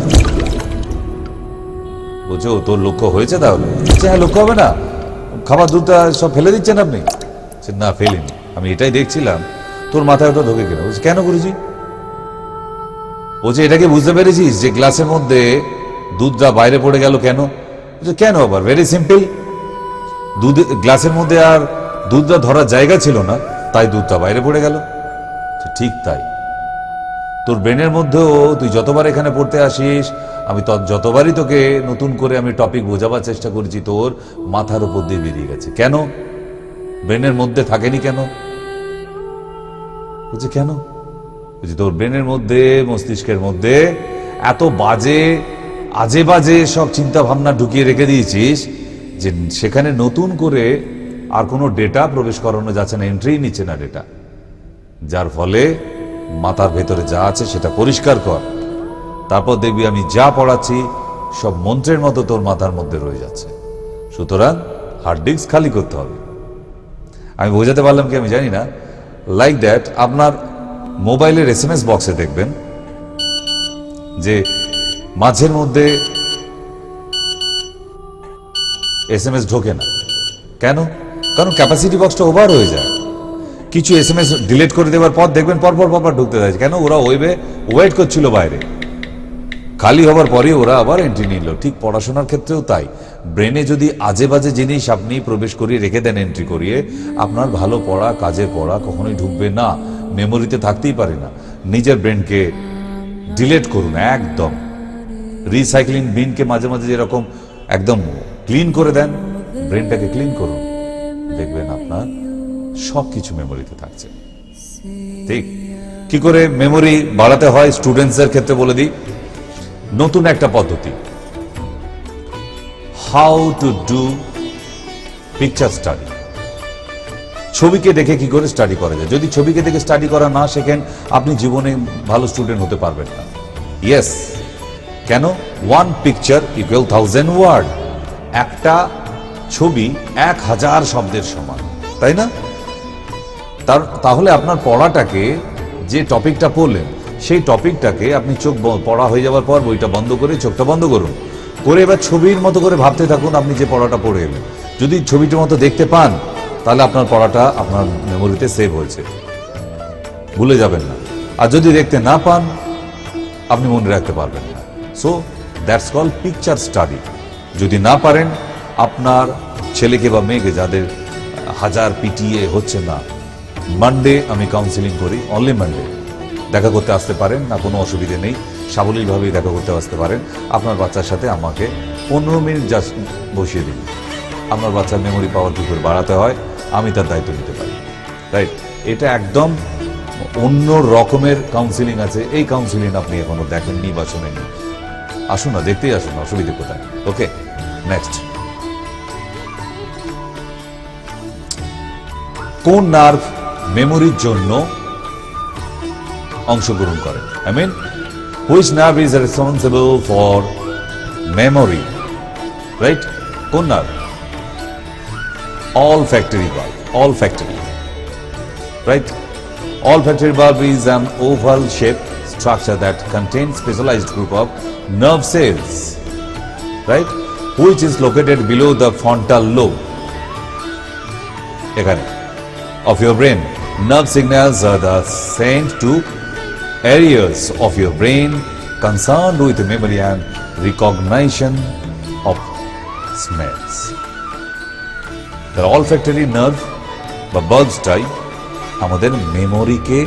বলছে ও তোর লক্ষ্য হয়েছে তাহলে? হ্যাঁ, লক্ষ্য হবে না, খাবার দুধটা সব ফেলে দিচ্ছেন আপনি? না ফেলিনি, আমি এটাই দেখছিলাম, তোর মাথায় ওটা ঢোকে কিনা। বলছে কেন গুরুজি? বলছে এটাকে বুঝতে পেরেছিস যে গ্লাসের মধ্যে দুধটা বাইরে পড়ে গেল কেন? বলছে কেন আবার? ভেরি সিম্পল, দুধ গ্লাসের মধ্যে আর দুধটা ধরার জায়গা ছিল না, তাই দুধটা বাইরে পড়ে গেল। ঠিক তাই, তোর ব্রেনের মধ্যেও তুই যতবার এখানে পড়তে আসিস, আমি যতবারই তোকে নতুন করে আমি টপিক বোঝাবার চেষ্টা করেছি, তোর মাথার উপর দিয়ে বেরিয়ে গেছে। কেন? ব্রেনের মধ্যে থাকেনি কেন? বলছে কেন? বলছি তোর ব্রেনের মধ্যে, মস্তিষ্কের মধ্যে এত বাজে আজে বাজে সব চিন্তা ভাবনা ঢুকিয়ে রেখে দিয়েছিস যে সেখানে নতুন করে আর কোনো ডেটা প্রবেশ করানো যাচ্ছে না, এন্ট্রি নিচ্ছে না ডেটা। যার ফলে মাথার ভেতরে যা আছে সেটা পরিষ্কার কর, তারপর দেখবি আমি যা পড়াচ্ছি সব মন্ত্রের মতো তোর মাথার মধ্যে রয়ে যাচ্ছে। সুতরাং হার্ড ডিস্ক খালি করতে হবে। আমি বোঝাতে পারলাম কি আমি জানি না। লাইক দ্যাট, আপনার মোবাইলের SMS বক্সে দেখবেন যে মাঝের মধ্যে SMS ঢোকে না। কেন? কারণ ক্যাপাসিটি বক্সটা ওভার হয়ে যায়। কিছু SMS ডিলিট করে দেওয়ার পর দেখবেন পরপর ঢুকতে যায়। কেন? ওরা ওয়েট করছিল বাইরে, খালি হবার পরে ওরা আবার এন্ট্রি নিল। ঠিক পড়াশোনার ক্ষেত্রেও তাই। ব্রেনে যদি আজে বাজে জিনিস আপনি প্রবেশ করিয়ে রেখে দেন এন্ট্রি করিয়ে, আপনার ভালো পড়া, কাজের পড়া কখনোই ঢুকবে না, মেমোরিতে থাকতেই পারে না। নিজের ব্রেনকে ডিলিট করুন একদম। রিসাইক্লিং বিনকে মাঝে মাঝে যেরকম একদম ক্লিন করে দেন, ব্রেনটাকে ক্লিন করুন, দেখবেন আপনার সবকিছু মেমোরিতে থাকছে। ঠিক কি করে মেমোরি বাড়াতে হয় স্টুডেন্টসদের ক্ষেত্রে বলে দিই। নতুন একটা পদ্ধতি, how to do picture study. ছবিকে দেখে কি করে স্টাডি করা যায়। যদি ছবিকে দেখে স্টাডি করা না শেখেন, আপনি জীবনে ভালো স্টুডেন্ট হতে পারবেন না। ইয়েস, কেন? 1 পিকচার ইকুয়াল 1000 ওয়ার্ড। একটা ছবি 1000 শব্দের সমান, তাই না? তাহলে আপনার পড়াটাকে, যে টপিকটা পড়লেন সেই টপিকটাকে আপনি চোখ পড়া হয়ে যাওয়ার পর বইটা বন্ধ করে চোখটা বন্ধ করুন, করে এবার ছবির মতো করে ভাবতে থাকুন আপনি যে পড়াটা পড়ে এলেন। যদি ছবিটার মতো দেখতে পান, তাহলে আপনার পড়াটা আপনার মেমোরিতে সেভ হয়েছে, ভুলে যাবেন না। আর যদি দেখতে না পান, আপনি মনে রাখতে পারবেন না। So that's call picture study. যদি না পারেন, আপনার ছেলেকে বা মেয়েকে যাদের 1000 PTA হচ্ছে না, মানডে আমি কাউন্সিলিং করি, অনলি মানডে দেখা করতে আসতে পারেন, না কোনো অসুবিধে নেই, সাবলীলভাবেই দেখা করতে আসতে পারেন। আপনার বাচ্চার সাথে আমাকে 15 মিনিট জাস্ট বসিয়ে দিন। আপনার বাচ্চার মেমোরি পাওয়ার কী করে বাড়াতে হয় আমি তার দায়িত্ব নিতে পারি, রাইট? এটা একদম অন্য রকমের কাউন্সিলিং আছে। এই কাউন্সিলিং আপনি এখনো দেখেননি বা শোনেননি, আসুন না, দেখতেই আসুন, অসুবিধে কোথায়? ওকে, নেক্সট। কোন নার্ভ মেমোরির জন্য অংশগ্রহণ করে? I mean, which nerve is responsible for memory, right? কোন nerve? olfactory bulb. Olfactory, right? Olfactory bulb is an oval shaped structure that contains specialized group of nerve cells, right, which is located below the frontal lobe এখানে of your brain. Nerve signals are the sent to areas of your brain concerned with memory and recognition of smells. The olfactory nerve বা বাল্বসটাই আমাদের মেমোরিকে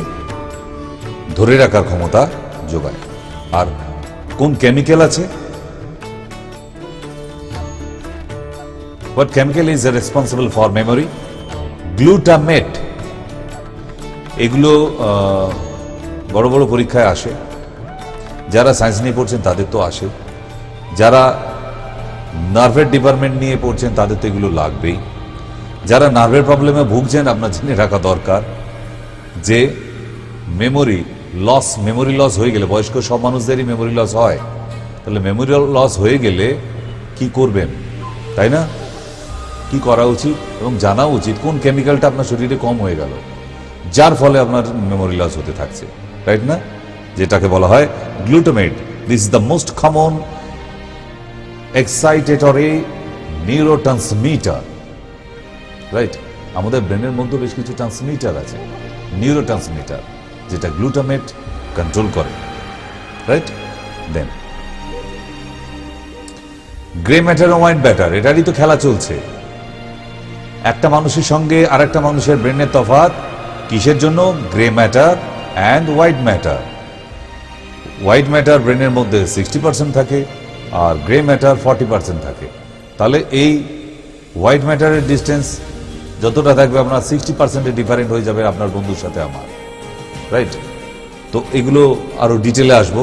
ধরে রাখার ক্ষমতা যোগায়। আর কোন chemical আছে? What chemical is responsible for memory? Glutamate. এগুলো বড় বড় পরীক্ষায় আসে। যারা সায়েন্স নিয়ে পড়ছেন তাদের তো আসে, যারা নার্ভের ডিপার্টমেন্ট নিয়ে পড়ছেন তাদের তো এগুলো লাগবেই। যারা নার্ভের প্রবলেমে ভুগছেন, আপনার জেনে রাখা দরকার যে মেমোরি লস হয়ে গেলে, বয়স্ক সব মানুষদেরই মেমোরি লস হয়, তাহলে মেমোরি লস হয়ে গেলে কি করবেন, তাই না? কি করা উচিত এবং জানা উচিত কোন কেমিক্যালটা আপনার শরীরে কম হয়ে গেল, যার ফলে আপনার মেমোরি লস হতে থাকছে, রাইট না? যেটাকে বলা হয় glutamate. This is the most common excitatory neurotransmitter, right? আমাদের ব্রেনের মধ্যে বেশ কিছু ট্রান্সমিটার আছে, নিউরোট্রান্সমিটার, যেটা গ্লুটামেট কন্ট্রোল করে, রাইট? দেন গ্রে ম্যাটার ও হোয়াইট ম্যাটার, এটারই তো খেলা চলছে। একটা মানুষের সঙ্গে আর একটা মানুষের ব্রেনের তফাৎ কিসের জন্য? Grey matter and white matter. White matter ব্রেনের মধ্যে 60% থাকে আর গ্রে ম্যাটার 40% থাকে। তাহলে এই হোয়াইট ম্যাটারের ডিস্টেন্স যতটা থাকবে আপনার 60% ডিফারেন্ট হয়ে যাবে আপনার বন্ধুর সাথে আমার, রাইট? তো এগুলো আরো ডিটেলে আসবো।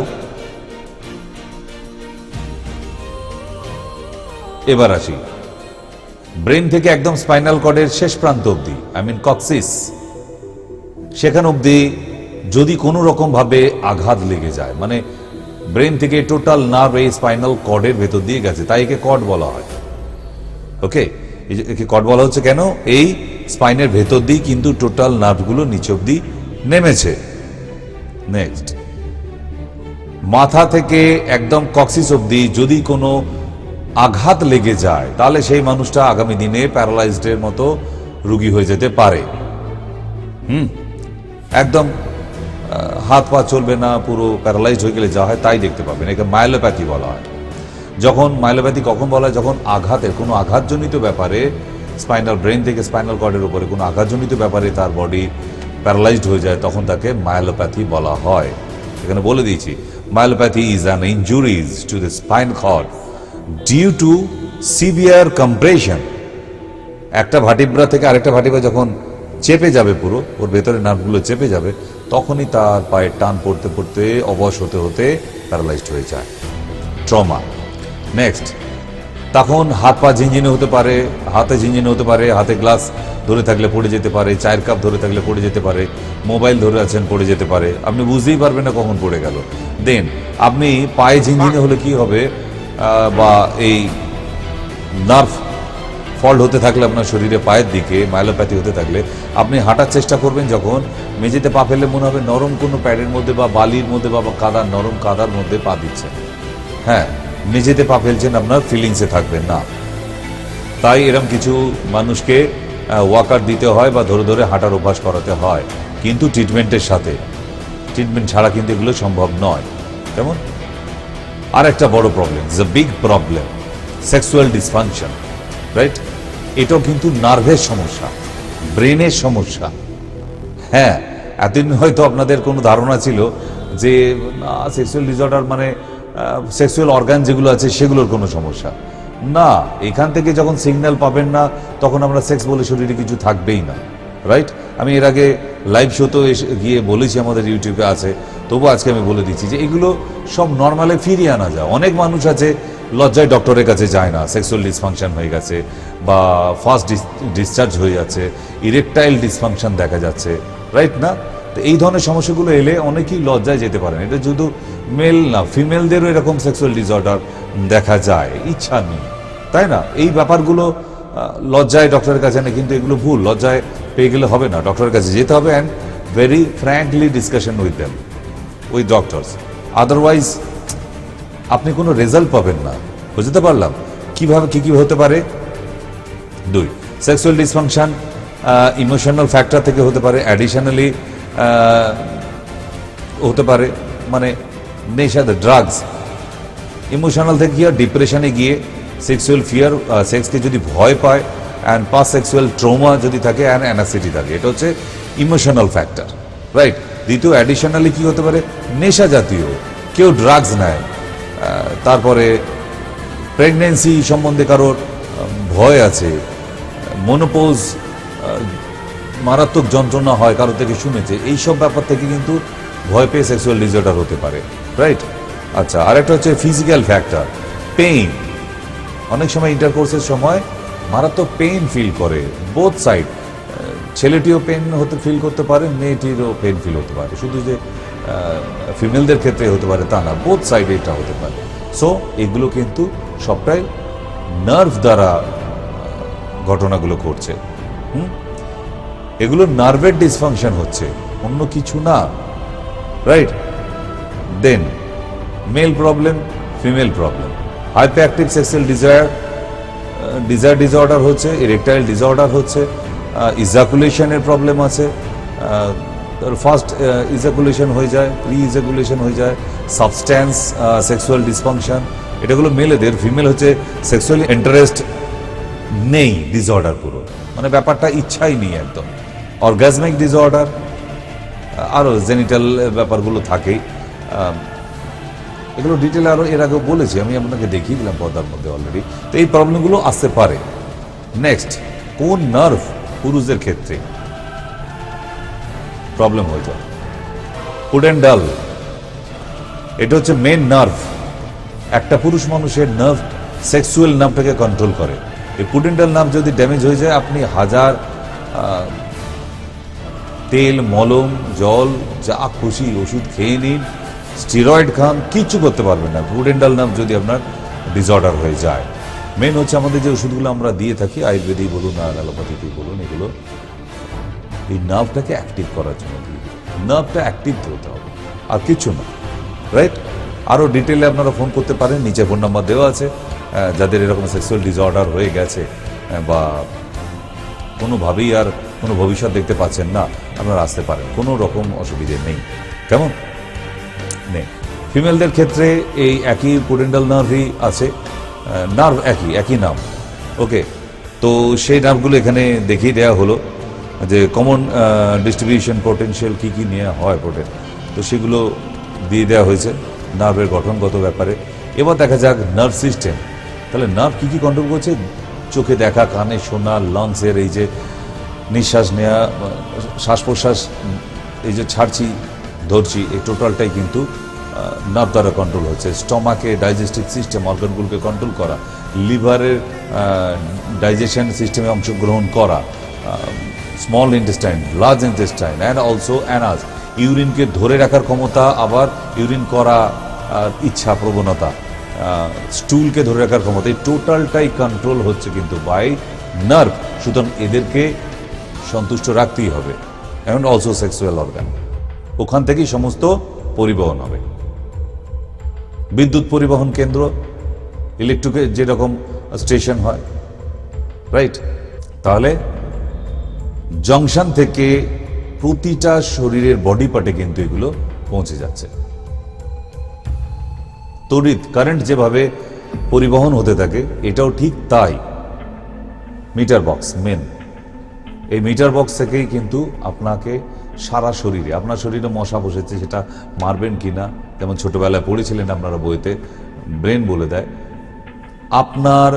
এবার আসি ব্রেন থেকে একদম স্পাইনাল কর্ডের শেষ প্রান্ত অবধি, আই মিন কক্সিস, সেখান অবধি যদি কোনো রকম ভাবে আঘাত লেগে যায়, মানে ব্রেন থেকে টোটাল নার্ভ এই স্পাইনাল কর্ডের ভেতর দিয়ে গেছে, তাই একে কর্ড বলা হয়। ওকে, একে কর্ড বলা হচ্ছে কেন? এই স্পাইনের ভেতর দিয়ে কিন্তু টোটাল নার্ভগুলো নিচে অবধি নেমেছে। নেক্সট, মাথা থেকে একদম কক্সিস অবধি যদি কোনো আঘাত লেগে যায় তাহলে সেই মানুষটা আগামী দিনে প্যারালাইজডের মতো রোগী হয়ে যেতে পারে। একদম হাত পা চলবে না, পুরো প্যারালাইজড হয়ে গেলে যা হয় তাই দেখতে পাবেন। একে মাইলোপ্যাথি বলা হয়। যখন মাইলোপ্যাথি কখন বলা হয়? যখন আঘাতের কোনো আঘাতজনিত ব্যাপারে স্পাইনাল ব্রেন থেকে স্পাইনাল কর্ডের উপরে কোনো আঘাতজনিত ব্যাপারে তার বডি প্যারালাইজড হয়ে যায়, তখন তাকে মাইলোপ্যাথি বলা হয়। এখানে বলে দিয়েছি, myelopathy is an injuries to the spine cord due to severe compression. একটা ভার্টিব্রা থেকে আরেকটা ভার্টিব্রা যখন চেপে যাবে, পুরো ওর ভেতরে নার্ভগুলো চেপে যাবে, তখনই তার পায়ে টান পড়তে পড়তে অবশ হতে হতে প্যারালাইজড হয়ে যায়। ট্রমা। নেক্সট, তখন হাত পা ঝিনঝিনে হতে পারে, হাতে ঝিনঝিনে হতে পারে, হাতে গ্লাস ধরে থাকলে পড়ে যেতে পারে, চায়ের কাপ ধরে থাকলে পড়ে যেতে পারে, মোবাইল ধরে আছেন পড়ে যেতে পারে, আপনি বুঝতেই পারবেন না কখন পড়ে গেল। দেন আপনি পায়ে ঝিনঝিনে হলে কি হবে, বা এই নার্ভ ফল্ট হতে থাকলে আপনার শরীরে পায়ের দিকে মাইলোপ্যাথি হতে থাকলে আপনি হাঁটার চেষ্টা করবেন, যখন মেঝেতে পা ফেললে মনে হবে নরম কোনো প্যাডের মধ্যে বা বালির মধ্যে বা কাদার, নরম কাদার মধ্যে পা দিচ্ছেন। হ্যাঁ, মেঝেতে পা ফেলছেন, আপনার ফিলিংসে থাকবেন না। তাই এরকম কিছু মানুষকে ওয়াকার দিতে হয় বা ধরে ধরে হাঁটার অভ্যাস করাতে হয়, কিন্তু ট্রিটমেন্টের সাথে। ট্রিটমেন্ট ছাড়া কিন্তু এগুলো সম্ভব নয়। কেমন? আর একটা বড় problem, is a big problem, sexual dysfunction, right? এটাও কিন্তু নার্ভের সমস্যা, ব্রেনের সমস্যা। হ্যাঁ, এতদিন হয়তো আপনাদের কোনো ধারণা ছিল যে সেক্সুয়াল ডিসঅর্ডার মানে সেক্সুয়াল অর্গান যেগুলো আছে সেগুলোর কোনো সমস্যা না। এখান থেকে যখন সিগন্যাল পাবেন না, তখন আমরা সেক্স বলে শরীরে কিছু থাকবেই না, রাইট? আমি এর আগে লাইভ শোতেও গিয়ে বলেছি, আমাদের ইউটিউবে আছে, তবু আজকে আমি বলে দিচ্ছি যে এগুলো সব নর্মালে ফিরিয়ে আনা যায়। অনেক মানুষ আছে লজ্জায় ডক্টরের কাছে যায় না, সেক্সুয়াল ডিসফাংশন হয়ে গেছে বা ফার্স্ট ডিসচার্জ হয়ে যাচ্ছে, ইরেকটাইল ডিসফাংশন দেখা যাচ্ছে, রাইট না? তো এই ধরনের সমস্যাগুলো এলে অনেকেই লজ্জায় যেতে পারেন। এটা শুধু মেল না, ফিমেলদেরও এরকম সেক্সুয়াল ডিসঅর্ডার দেখা যায়, ইচ্ছা নেই, তাই না? এই ব্যাপারগুলো লজ্জায় ডক্টরের কাছে না, কিন্তু এগুলো ভুল। লজ্জায় পেয়ে গেলে হবে না, ডক্টরের কাছে যেতে হবে and very frankly discussion with them, with doctors. Otherwise আপনি কোনো রেজাল্ট পাবেন না। বুঝতে পারলাম কিভাবে কি হতে পারে? 2, সেক্সুয়াল ডিসফাংশন ইমোশনাল ফ্যাক্টর থেকে হতে পারে, অ্যাডিশনালি হতে পারে মানে নেশা, ড্রাগস। ইমোশনাল থেকে গিয়ে ডিপ্রেশনে গিয়ে সেক্সুয়াল ফিয়ার, সেক্সকে যদি ভয় পায়, অ্যান্ড পাস সেক্সুয়াল ট্রমা যদি থাকে, অ্যান্ড অ্যানাসিটি থাকে, এটা হচ্ছে ইমোশনাল ফ্যাক্টর, রাইট? দ্বিতীয়, অ্যাডিশনালি কি হতে পারে? নেশা জাতীয়, কেউ ড্রাগস নেয়, তারপরে প্রেগনেন্সি সম্বন্ধে কারোর ভয় আছে, মনোপোজ মারাত্মক যন্ত্রণা হয় কারো থেকে শুনেছে, এইসব ব্যাপার থেকে কিন্তু ভয় পেয়ে সেক্সুয়াল ডিসঅর্ডার হতে পারে, রাইট? আচ্ছা, আরেকটা হচ্ছে ফিজিক্যাল ফ্যাক্টর, পেইন। অনেক সময় ইন্টারকোর্সের সময় মারাত্মক পেইন ফিল করে, বোথ সাইড, ছেলেটিও পেইন ফিল করতে পারে, মেয়েটিরও পেইন ফিল হতে পারে। শুধু যে ফিমেলদের ক্ষেত্রে হতে পারে তা না, বোথ সাইডে এটা হতে পারে। সো এগুলো কিন্তু সবটাই নার্ভ দ্বারা ঘটনাগুলো ঘটছে। এগুলো নার্ভের ডিসফাংশন হচ্ছে, অন্য কিছু না, right? Then male problem, female problem, hyperactive sexual desire disorder হচ্ছে, ইরেকটাইল ডিসঅর্ডার হচ্ছে, ইজাকুলেশনের প্রবলেম আছে, ফার্স্ট ইজাকুলেশন হয়ে যায়, প্রি ইজাকুলেশন হয়ে যায়, সাবস্ট্যান্স সেক্সুয়াল ডিসফাংশন, এটাগুলো মেলেদের। ফিমেল হচ্ছে সেক্সুয়ালি ইন্টারেস্ট নেই ডিসঅর্ডার, পুরো মানে ব্যাপারটা ইচ্ছাই নেই একদম, অর্গাজমিক ডিসঅর্ডার, আরও জেনিটাল ব্যাপারগুলো থাকেই। এগুলো ডিটেলে আরও এর আগেও বলেছি, আমি আপনাকে দেখিয়ে দিলাম পর্দার মধ্যে অলরেডি। তো এই প্রবলেমগুলো আসতে পারে। নেক্সট, কোন নার্ভ পুরুষদের ক্ষেত্রে প্রবলেম হয়ে যায়? পুডেন্ডাল, এটা হচ্ছে মেন নার্ভ। একটা পুরুষ মানুষের নার্ভ, সেক্সুয়াল নার্ভটাকে কন্ট্রোল করে। এই পুডেন্ডাল নার্ভ যদি ড্যামেজ হয়ে যায়, আপনি হাজার তেল, মলম, জল, যা খুশি ওষুধ খেয়ে নিন, স্টিরয়েড খান, কিচ্ছু করতে পারবেন না পুডেন্ডাল নার্ভ যদি আপনার ডিসঅর্ডার হয়ে যায়। মেন হচ্ছে আমাদের যে ওষুধগুলো আমরা দিয়ে থাকি, আয়ুর্বেদিক বলুন আর অ্যালোপ্যাথিক বলুন, এগুলো এই নার্ভটাকে অ্যাক্টিভ করার জন্য দিয়ে দিই। নার্ভটা অ্যাক্টিভ হতে হবে, আর কিচ্ছু না, রাইট? আরও ডিটেলে আপনারা ফোন করতে পারেন, নিচে ফোন নাম্বার দেওয়া আছে। যাদের এরকম সেক্সুয়াল ডিসঅর্ডার হয়ে গেছে বা কোনোভাবেই আর কোনো ভবিষ্যৎ দেখতে পাচ্ছেন না, আপনারা আসতে পারেন, কোনো রকম অসুবিধে নেই। কেমন নেই? ফিমেলদের ক্ষেত্রে এই একই পুডেন্ডাল নার্ভই আছে, নার্ভ একই নাম। ওকে, তো সেই নার্ভগুলো এখানে দেখিয়ে দেওয়া হলো যে কমন ডিস্ট্রিবিউশন পোটেনশিয়াল কী কী নিয়ে হয় প্রোটিন, তো সেগুলো দিয়ে দেওয়া হয়েছে নার্ভের গঠনগত ব্যাপারে। এবার দেখা যাক নার্ভ সিস্টেম। তাহলে নার্ভ কী কী কন্ট্রোল করছে? চোখে দেখা, কানে শোনা, লাংসের এই যে নিঃশ্বাস নেওয়া, শ্বাস প্রশ্বাস, এই যে ছাড়ছি ধরছি, এই টোটালটাই কিন্তু নার্ভ দ্বারা কন্ট্রোল হচ্ছে। স্টমাকে ডাইজেস্টিভ সিস্টেম, অর্গানগুলোকে কন্ট্রোল করা, লিভারের ডাইজেশন সিস্টেমে অংশগ্রহণ করা, small intestine, large intestine and also anus, ইউরিনকে ধরে রাখার ক্ষমতা, আবার ইউরিন করা ইচ্ছা, প্রবণতা, স্টুলকে ধরে রাখার ক্ষমতা, এই টোটালটাই কন্ট্রোল হচ্ছে কিন্তু বাই নার্ভ। সুতরাং এদেরকে সন্তুষ্ট রাখতেই হবে। অ্যান্ড অলসো সেক্সুয়াল অর্গান, ওখান থেকেই সমস্ত পরিবহন হবে। বিদ্যুৎ পরিবহন কেন্দ্র, ইলেকট্রিকের যেরকম স্টেশন হয়, রাইট? তাহলে জংশন থেকে প্রতিটা শরীরের বডি পার্টে কিন্তু এগুলো পৌঁছে যাচ্ছে। তড়িৎ কারেন্ট যেভাবে পরিবহন হতে থাকে, এটাও ঠিক তাই। মিটার বক্স মেন, এই মিটার বক্স থেকেই কিন্তু আপনাকে সারা শরীরে, আপনার শরীরে মশা বসেছে সেটা মারবেন কিনা, যেমন ছোটবেলায় পড়েছিলেন আপনারা বইতে, ব্রেন বলে দেয় আপনার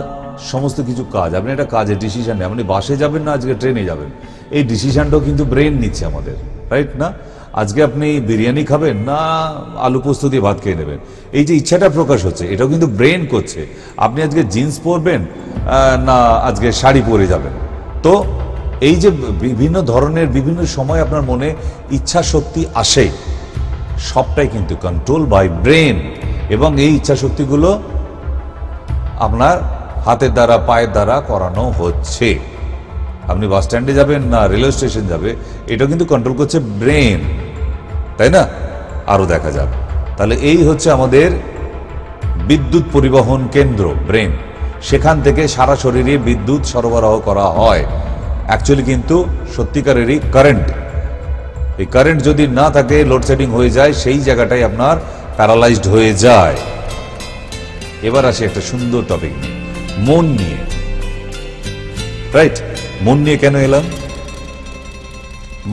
সমস্ত কিছু কাজ। আপনি একটা কাজের ডিসিশন নেন, আপনি বাসে যাবেন না আজকে ট্রেনে যাবেন, এই ডিসিশনটাও কিন্তু ব্রেন নিচ্ছে আমাদের, রাইট না? আজকে আপনি বিরিয়ানি খাবেন না আলু পোস্ত দিয়ে ভাত খেয়ে নেবেন, এই যে ইচ্ছাটা প্রকাশ হচ্ছে, এটাও কিন্তু ব্রেন করছে। আপনি আজকে জিন্স পরবেন না আজকে শাড়ি পরে যাবেন। তো এই যে বিভিন্ন ধরনের বিভিন্ন সময় আপনার মনে ইচ্ছা শক্তি আসে, সবটাই কিন্তু কন্ট্রোল বাই ব্রেন। এবং এই ইচ্ছা শক্তিগুলো আপনার হাতের দ্বারা, পায়ের দ্বারা করানো হচ্ছে। আপনি বাস স্ট্যান্ডে যাবেন না রেলওয়ে স্টেশন যাবে, এটা কিন্তু কন্ট্রোল করছে ব্রেন, তাই না? আরো দেখা যাক। তাহলে এই হচ্ছে আমাদের বিদ্যুৎ পরিবহন কেন্দ্র, ব্রেন। সেখান থেকে সারা শরীরে বিদ্যুৎ সরবরাহ করা হয়। অ্যাকচুয়ালি কিন্তু সত্যিকারেরই কারেন্ট, এই কারেন্ট যদি না থাকে, লোডশেডিং হয়ে যায়, সেই জায়গাটাই আপনার প্যারালাইজড হয়ে যায়। এবার আসি একটা সুন্দর টপিক নিয়ে, মন নিয়ে, রাইট? মন নিয়ে কেন এলাম?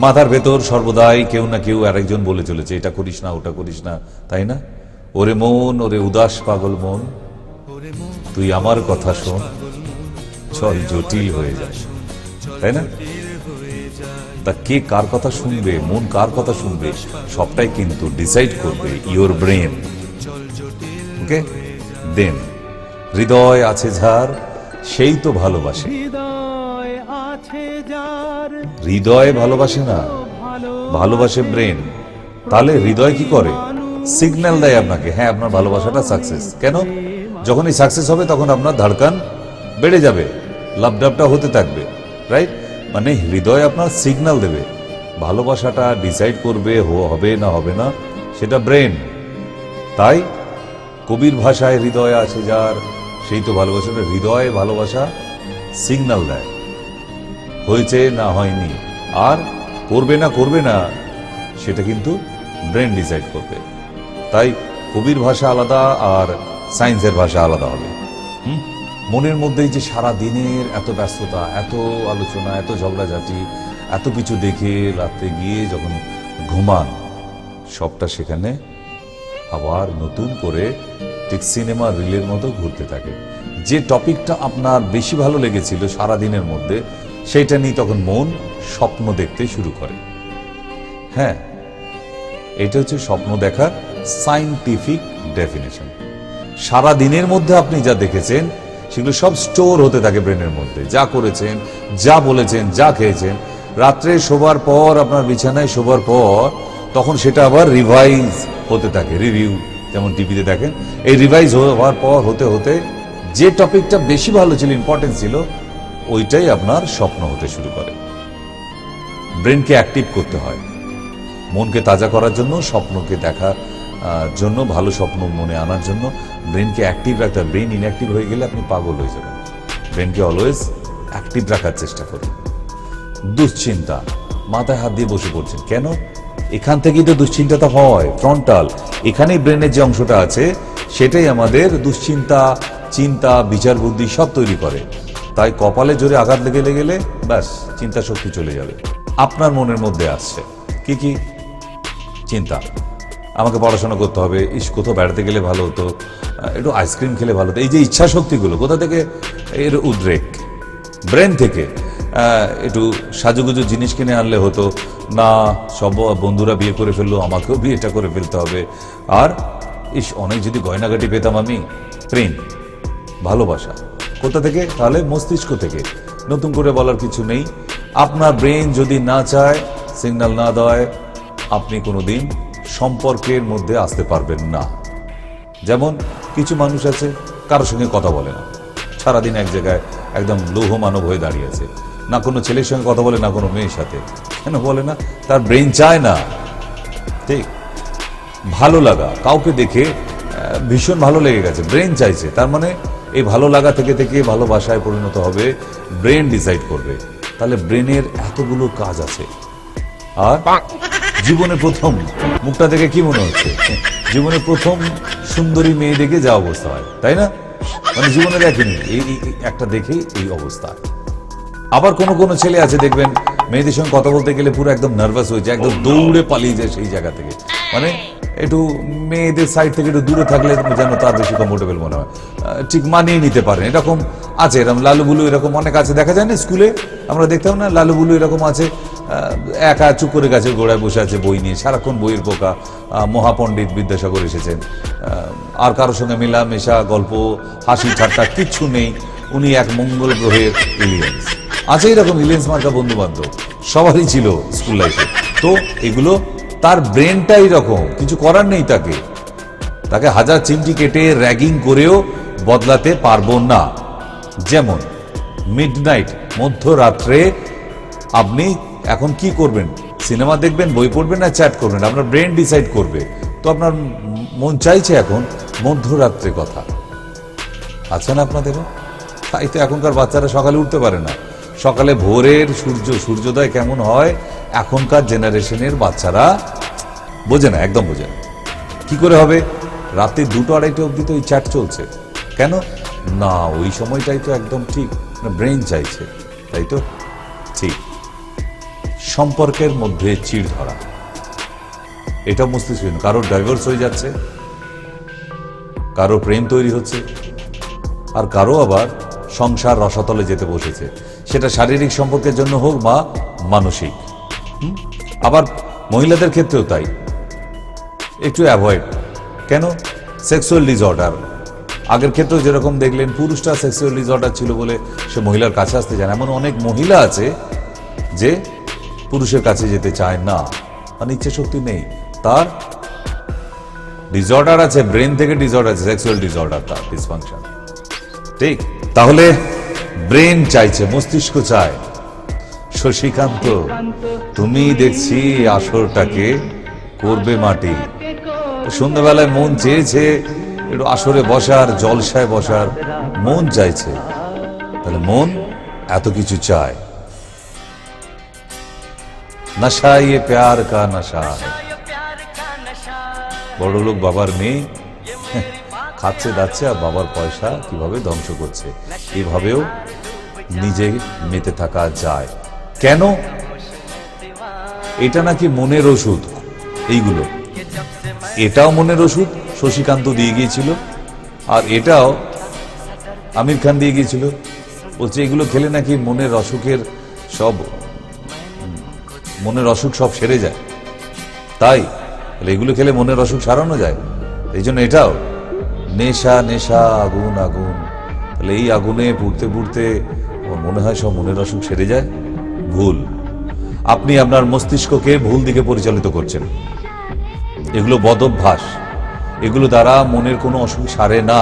মাথার ভেতর সর্বদাই কেউ না কেউ আরেকজন বলে চলেছে, এটা করিস না, ওটা করিস না, তাই না? ওরে মন, ওরে উদাস পাগল মন, তুই আমার কথা শোন, চল জটিল হয়ে যায়, তাই না? তা কে কার কথা শুনবে, মন কার কথা শুনবে, সবটাই কিন্তু ডিসাইড করবে ইওর ব্রেন। ওকে, দেন হৃদয় আছে যার সেই তো ভালোবাসে। হৃদয় ভালোবাসে না, ভালোবাসে ব্রেন। তাহলে হৃদয় কি করে? সিগন্যাল দেয় আপনাকে, হ্যাঁ আপনার ভালোবাসাটা সাকসেস। কেন? যখন এই সাকসেস হবে তখন আপনার ধড়কন বেড়ে যাবে, লাভডাবটা হতে থাকবে, রাইট? মানে হৃদয় আপনার সিগন্যাল দেবে, ভালোবাসাটা ডিসাইড করবে হবে না হবে না সেটা ব্রেন। তাই কবির ভাষায় হৃদয় আছে যার সেই তো ভালোবাসাটা, হৃদয় ভালোবাসা সিগন্যাল দেয়, হয়েছে না হয়নি, আর করবে না সেটা কিন্তু ব্রেন ডিসাইড করবে। তাই কবির ভাষা আলাদা আর সায়েন্সের ভাষা আলাদা হবে। মনের মধ্যেই যে সারা দিনের এত ব্যস্ততা, এত আলোচনা, এত ঝগড়াঝাটি, এত কিছু দেখে রাতে গিয়ে যখন ঘুমান, সবটা সেখানে আবার নতুন করে ঠিক সিনেমা রিলের মতো ঘুরতে থাকে। যে টপিকটা আপনার বেশি ভালো লেগেছিল সারাদিনের মধ্যে, সেইটা নিয়ে তখন মন স্বপ্ন দেখতে শুরু করে। হ্যাঁ, এটা হচ্ছে স্বপ্ন দেখার সায়েন্টিফিক ডেফিনেশন। সারা দিনের মধ্যে আপনি যা দেখেছেন সেগুলো সব স্টোর হতে থাকে ব্রেনের মধ্যে। যা করেছেন, যা বলেছেন, যা খেয়েছেন, রাত্রে শোবার পর, আপনার বিছানায় শোবার পর, তখন সেটা আবার রিভাইজ হতে থাকে। রিভিউ যেমন টিভিতে দেখেন, এই রিভাইজ হওয়ার পর হতে হতে যে টপিকটা বেশি ভালো ছিল, ইম্পর্টেন্ট ছিল, ওইটাই আপনার স্বপ্ন হতে শুরু করে। ব্রেনকে অ্যাক্টিভ করতে হয় মনকে তাজা করার জন্য, স্বপ্নকে দেখার জন্য, ভালো স্বপ্ন মনে আনার জন্য ব্রেনকে অ্যাক্টিভ রাখতে হয়। ব্রেন ইনঅ্যাক্টিভ হয়ে গেলে আপনি পাগল হয়ে যাবেন। ব্রেনকে অলওয়েজ অ্যাক্টিভ রাখার চেষ্টা করুন। দুশ্চিন্তা, মাথায় হাত দিয়ে বসে পড়ছেন কেন? এখান থেকেই তো দুশ্চিন্তাটা হয়, ফ্রন্টাল। এখানেই ব্রেনের যে অংশটা আছে সেটাই আমাদের দুশ্চিন্তা, চিন্তা, বিচার বুদ্ধি সব তৈরি করে। তাই কপালে জোরে আঘাত লেগে গেলে ব্যাস চিন্তা শক্তি চলে যাবে। আপনার মনের মধ্যে আসছে কি কি চিন্তা? আমাকে পড়াশোনা করতে হবে, কোথাও বেড়াতে গেলে ভালো হতো, একটু আইসক্রিম খেলে ভালো হতো। এই যে ইচ্ছা শক্তিগুলো কোথা থেকে? এর উদ্রেক ব্রেন থেকে। একটু সাজুগুজু জিনিস কিনে আনলে হতো না, সব বন্ধুরা বিয়ে করে ফেললো, আমাকেও বিয়েটা করে ফেলতে হবে। আর অনেক যদি গয়নাগাটি পেতাম আমি। প্রেম, ভালোবাসা কোথা থেকে? তাহলে মস্তিষ্ক থেকে। নতুন করে বলার কিছু নেই। আপনার ব্রেন যদি না চায়, সিগন্যাল না দেয়, আপনি কোনোদিন সম্পর্কের মধ্যে আসতে পারবেন না। যেমন কিছু মানুষ আছে কারোর সঙ্গে কথা বলে না, সারাদিন এক জায়গায় একদম লৌহ মানব হয়ে দাঁড়িয়ে আছে, না কোনো ছেলের সঙ্গে কথা বলে, না কোনো মেয়ের সাথে। কেন বলে না? তার ব্রেন চায় না। ঠিক ভালো লাগা, কাউকে দেখে ভীষণ ভালো লেগে গেছে, ব্রেন চাইছে, তার মানে এই ভালো লাগা থেকে থেকে ভালোবাসায় পরিণত হবে, ব্রেন ডিসাইড করবে। তাহলে ব্রেনের এতগুলো কাজ আছে। আর জীবনে প্রথম মুখটা দেখে কি মনে হচ্ছে? জীবনে প্রথম সুন্দরী মেয়ে দেখে যা অবস্থা হয়, তাই না? মানে জীবনে দেখেনি, এই একটা দেখেই এই অবস্থা। আবার কোনো ছেলে আছে দেখবেন মেয়েদের সঙ্গে কথা বলতে গেলে পুরো একদম নার্ভাস হয়ে যায়, একদম দৌড়ে পালিয়ে যায় সেই জায়গা থেকে। মানে একটু মেয়েদের সাইড থেকে একটু দূরে থাকলে যেন তার বেশি কমফোর্টেবল মনে হয়, ঠিক মানিয়ে নিতে পারেন। এরকম আছে, এরকম লালু বুলু এরকম অনেক আছে, দেখা যায় না স্কুলে আমরা দেখতাম না, লালু বুলু এরকম আছে, একা চুপ করে গাছের গোড়ায় বসে আছে বই নিয়ে, সারাক্ষণ বইয়ের পোকা। মহাপণ্ডিত বিদ্যাসাগর এসেছেন, আর কারোর সঙ্গে মেলামেশা, গল্প, হাসি ঠাট্টা কিচ্ছু নেই। উনি এক মঙ্গল গ্রহের এলিয়েন্স। আছে এরকম এলিয়েন্স মার্কা বন্ধু বান্ধব সবারই ছিল স্কুল লাইফে। তো এগুলো তার ব্রেনটা এইরকম, কিছু করার নেই। তাকে হাজার চিমটি কেটে র্যাগিং করেও বদলাতে পারবো না। যেমন মিডনাইট, মধ্যরাত্রে আপনি এখন কি করবেন? সিনেমা দেখবেন, বই পড়বেন, না চ্যাট করবেন? আপনার ব্রেন ডিসাইড করবে। তো আপনার মন চাইছে এখন মধ্যরাত্রে কথা। আছে না আপনাদেরও? তাই তো এখনকার বাচ্চারা সকালে উঠতে পারে না। সকালে ভোরের সূর্যোদয় কেমন হয় এখনকার জেনারেশনের বাচ্চারা বোঝে না, একদম বোঝে না। কি করে হবে? রাতে 2-2-2:30 অবধি তো ওই চ্যাট চলছে। কেন না? ওই সময়টাই তো একদম ঠিক, ব্রেন চাইছে, তাই তো? ঠিক। সম্পর্কের মধ্যে চিড় ধরা, এটা মস্তিষ্ক। কারো ডাইভোর্স হয়ে যাচ্ছে, কারো প্রেম তৈরি হচ্ছে, আর কারো আবার সংসার রসাতলে যেতে বসেছে। সেটা শারীরিক সম্পর্কের জন্য হোক বা মানসিক। আবার মহিলাদের ক্ষেত্রেও তাই। একটু অ্যাভয়েড। কেন? Sexual disorder. আগের ক্ষেত্রেও যেরকম দেখলেন পুরুষটা সেক্সুয়াল ডিসঅর্ডার ছিল বলে সে মহিলার কাছে আসতে চায় না। এমন অনেক মহিলা আছে যে পুরুষের কাছে যেতে চায় না, মানে ইচ্ছে শক্তি নেই, তার ডিসঅর্ডার আছে, ব্রেন থেকে ডিসঅর্ডার আছে, সেক্সুয়াল ডিসঅর্ডার, তার ডিসফাংশন। ঠিক। তাহলে ব্রেন চাইছে, মস্তিষ্ক চায়। শশীকান্ত, তুমি দেখছি আসরটাকে করবে মাটি। সন্ধ্যাবেলায় মন চেয়েছে একটু আসরে বসার, জলসায় বসার, মন চাইছে। তাহলে মন এত কিছু চায়। নশা ইয়ে প্যার কা নশা। বড় লোক বাবার মেয়ে খাচ্ছে দাচ্ছে, আর বাবার পয়সা কিভাবে ধ্বংস করছে, এভাবেও নিজে মেতে থাকা যায়। কেন? এটা নাকি মনের ওষুধ। এইগুলো, এটাও মনের ওষুধ, শশীকান্ত দিয়ে গিয়েছিল, আর এটাও আমির খান দিয়ে গিয়েছিল। বলছে এগুলো খেলে নাকি মনের অসুখের মনের অসুখ সব সেরে যায়। তাই এগুলো খেলে মনের অসুখ সারানো যায়। এই জন্য এটাও নেশা নেশা, আগুন আগুন। তাহলে এই আগুনে পুড়তে পুড়তে আমার মনে হয় সব মনের অসুখ সেরে যায়। ভুল। আপনি আপনার মস্তিষ্ককে ভুল দিকে পরিচালিত করছেন। এগুলো বদভ্যাস, এগুলো দ্বারা মনের কোনো অসুখ সারে না।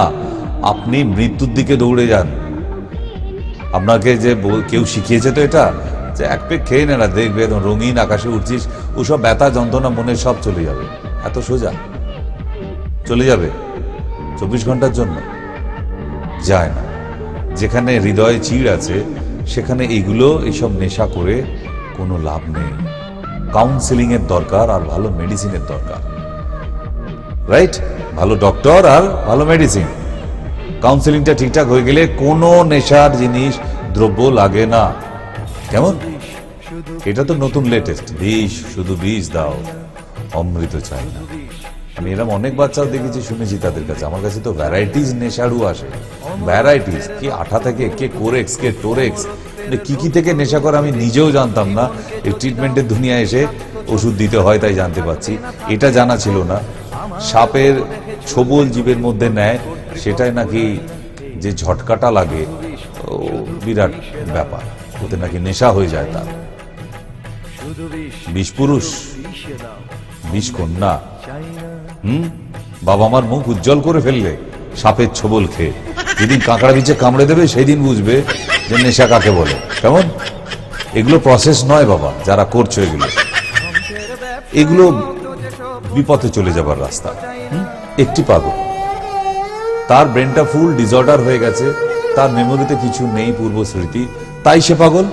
আপনি মৃত্যুর দিকে দৌড়ে যান। আপনাকে যে কেউ শিখিয়েছে তো এটা, যে এক পেক খেয়ে নে না, দেখবে রঙিন আকাশে উঠছিস, ওসব ব্যথা যন্ত্রণা মনে সব চলে যাবে। এত সোজা চলে যাবে 24 ঘন্টার জন্য? যায় না। যেখানে হৃদয়ে চিড় আছে সেখানে এইসব নেশা করে কোনো লাভ নেই। কাউন্সেলিং এর দরকার আর ভালো মেডিসিনের দরকার, রাইট? ভালো ডক্টর আর ভালো মেডিসিন। কাউন্সেলিংটা ঠিকঠাক হয়ে গেলে কোনো নেশার জিনিস দ্রব্য লাগে না। কেমন? এটা তো নতুন লেটেস্ট, বিষ, শুধু বিষ দাও, অমৃত চাই না। আমি এরকম অনেক বাচ্চাও দেখেছি, শুনেছি তাদের কাছে। আমার কাছে তো ভ্যারাইটিস নেশাড়ু আসে, ভ্যারাইটিস। কে আঠা থেকে, কে কোরেক্স, কে টোরেক্স, কি কি থেকে নেশা করে আমি নিজেও জানতাম না। এই ট্রিটমেন্টের দুনিয়া এসে ওষুধ দিতে হয় তাই জানতে পারছি। এটা জানা ছিল না। সাপের ছোবল জীবের মধ্যে নেয়, সেটাই নাকি যে ঝটকাটা লাগে, ও বিরাট ব্যাপার। ওতে নাকি নেশা হয়ে যায় তার। বিষ পুরুষ, বিষ কন্যা। বাবা আমার মুখ উজ্জ্বল করে ফেললে সাপের ছোবল খেয়ে। যেদিন কাঁকড়া বিচে কামড়ে দেবে সেই দিন বুঝবে যে নেশা কাকে বলে। কেমন? এগুলো প্রসেস নয় বাবা, যারা করছো এগুলো বিপথে চলে যাবার রাস্তা। একটি পাগল, তার ব্রেনটা ফুল ডিসঅর্ডার হয়ে গেছে, তার মেমোরিতে কিছু নেই পূর্ব স্মৃতি, তাই সে পাগল,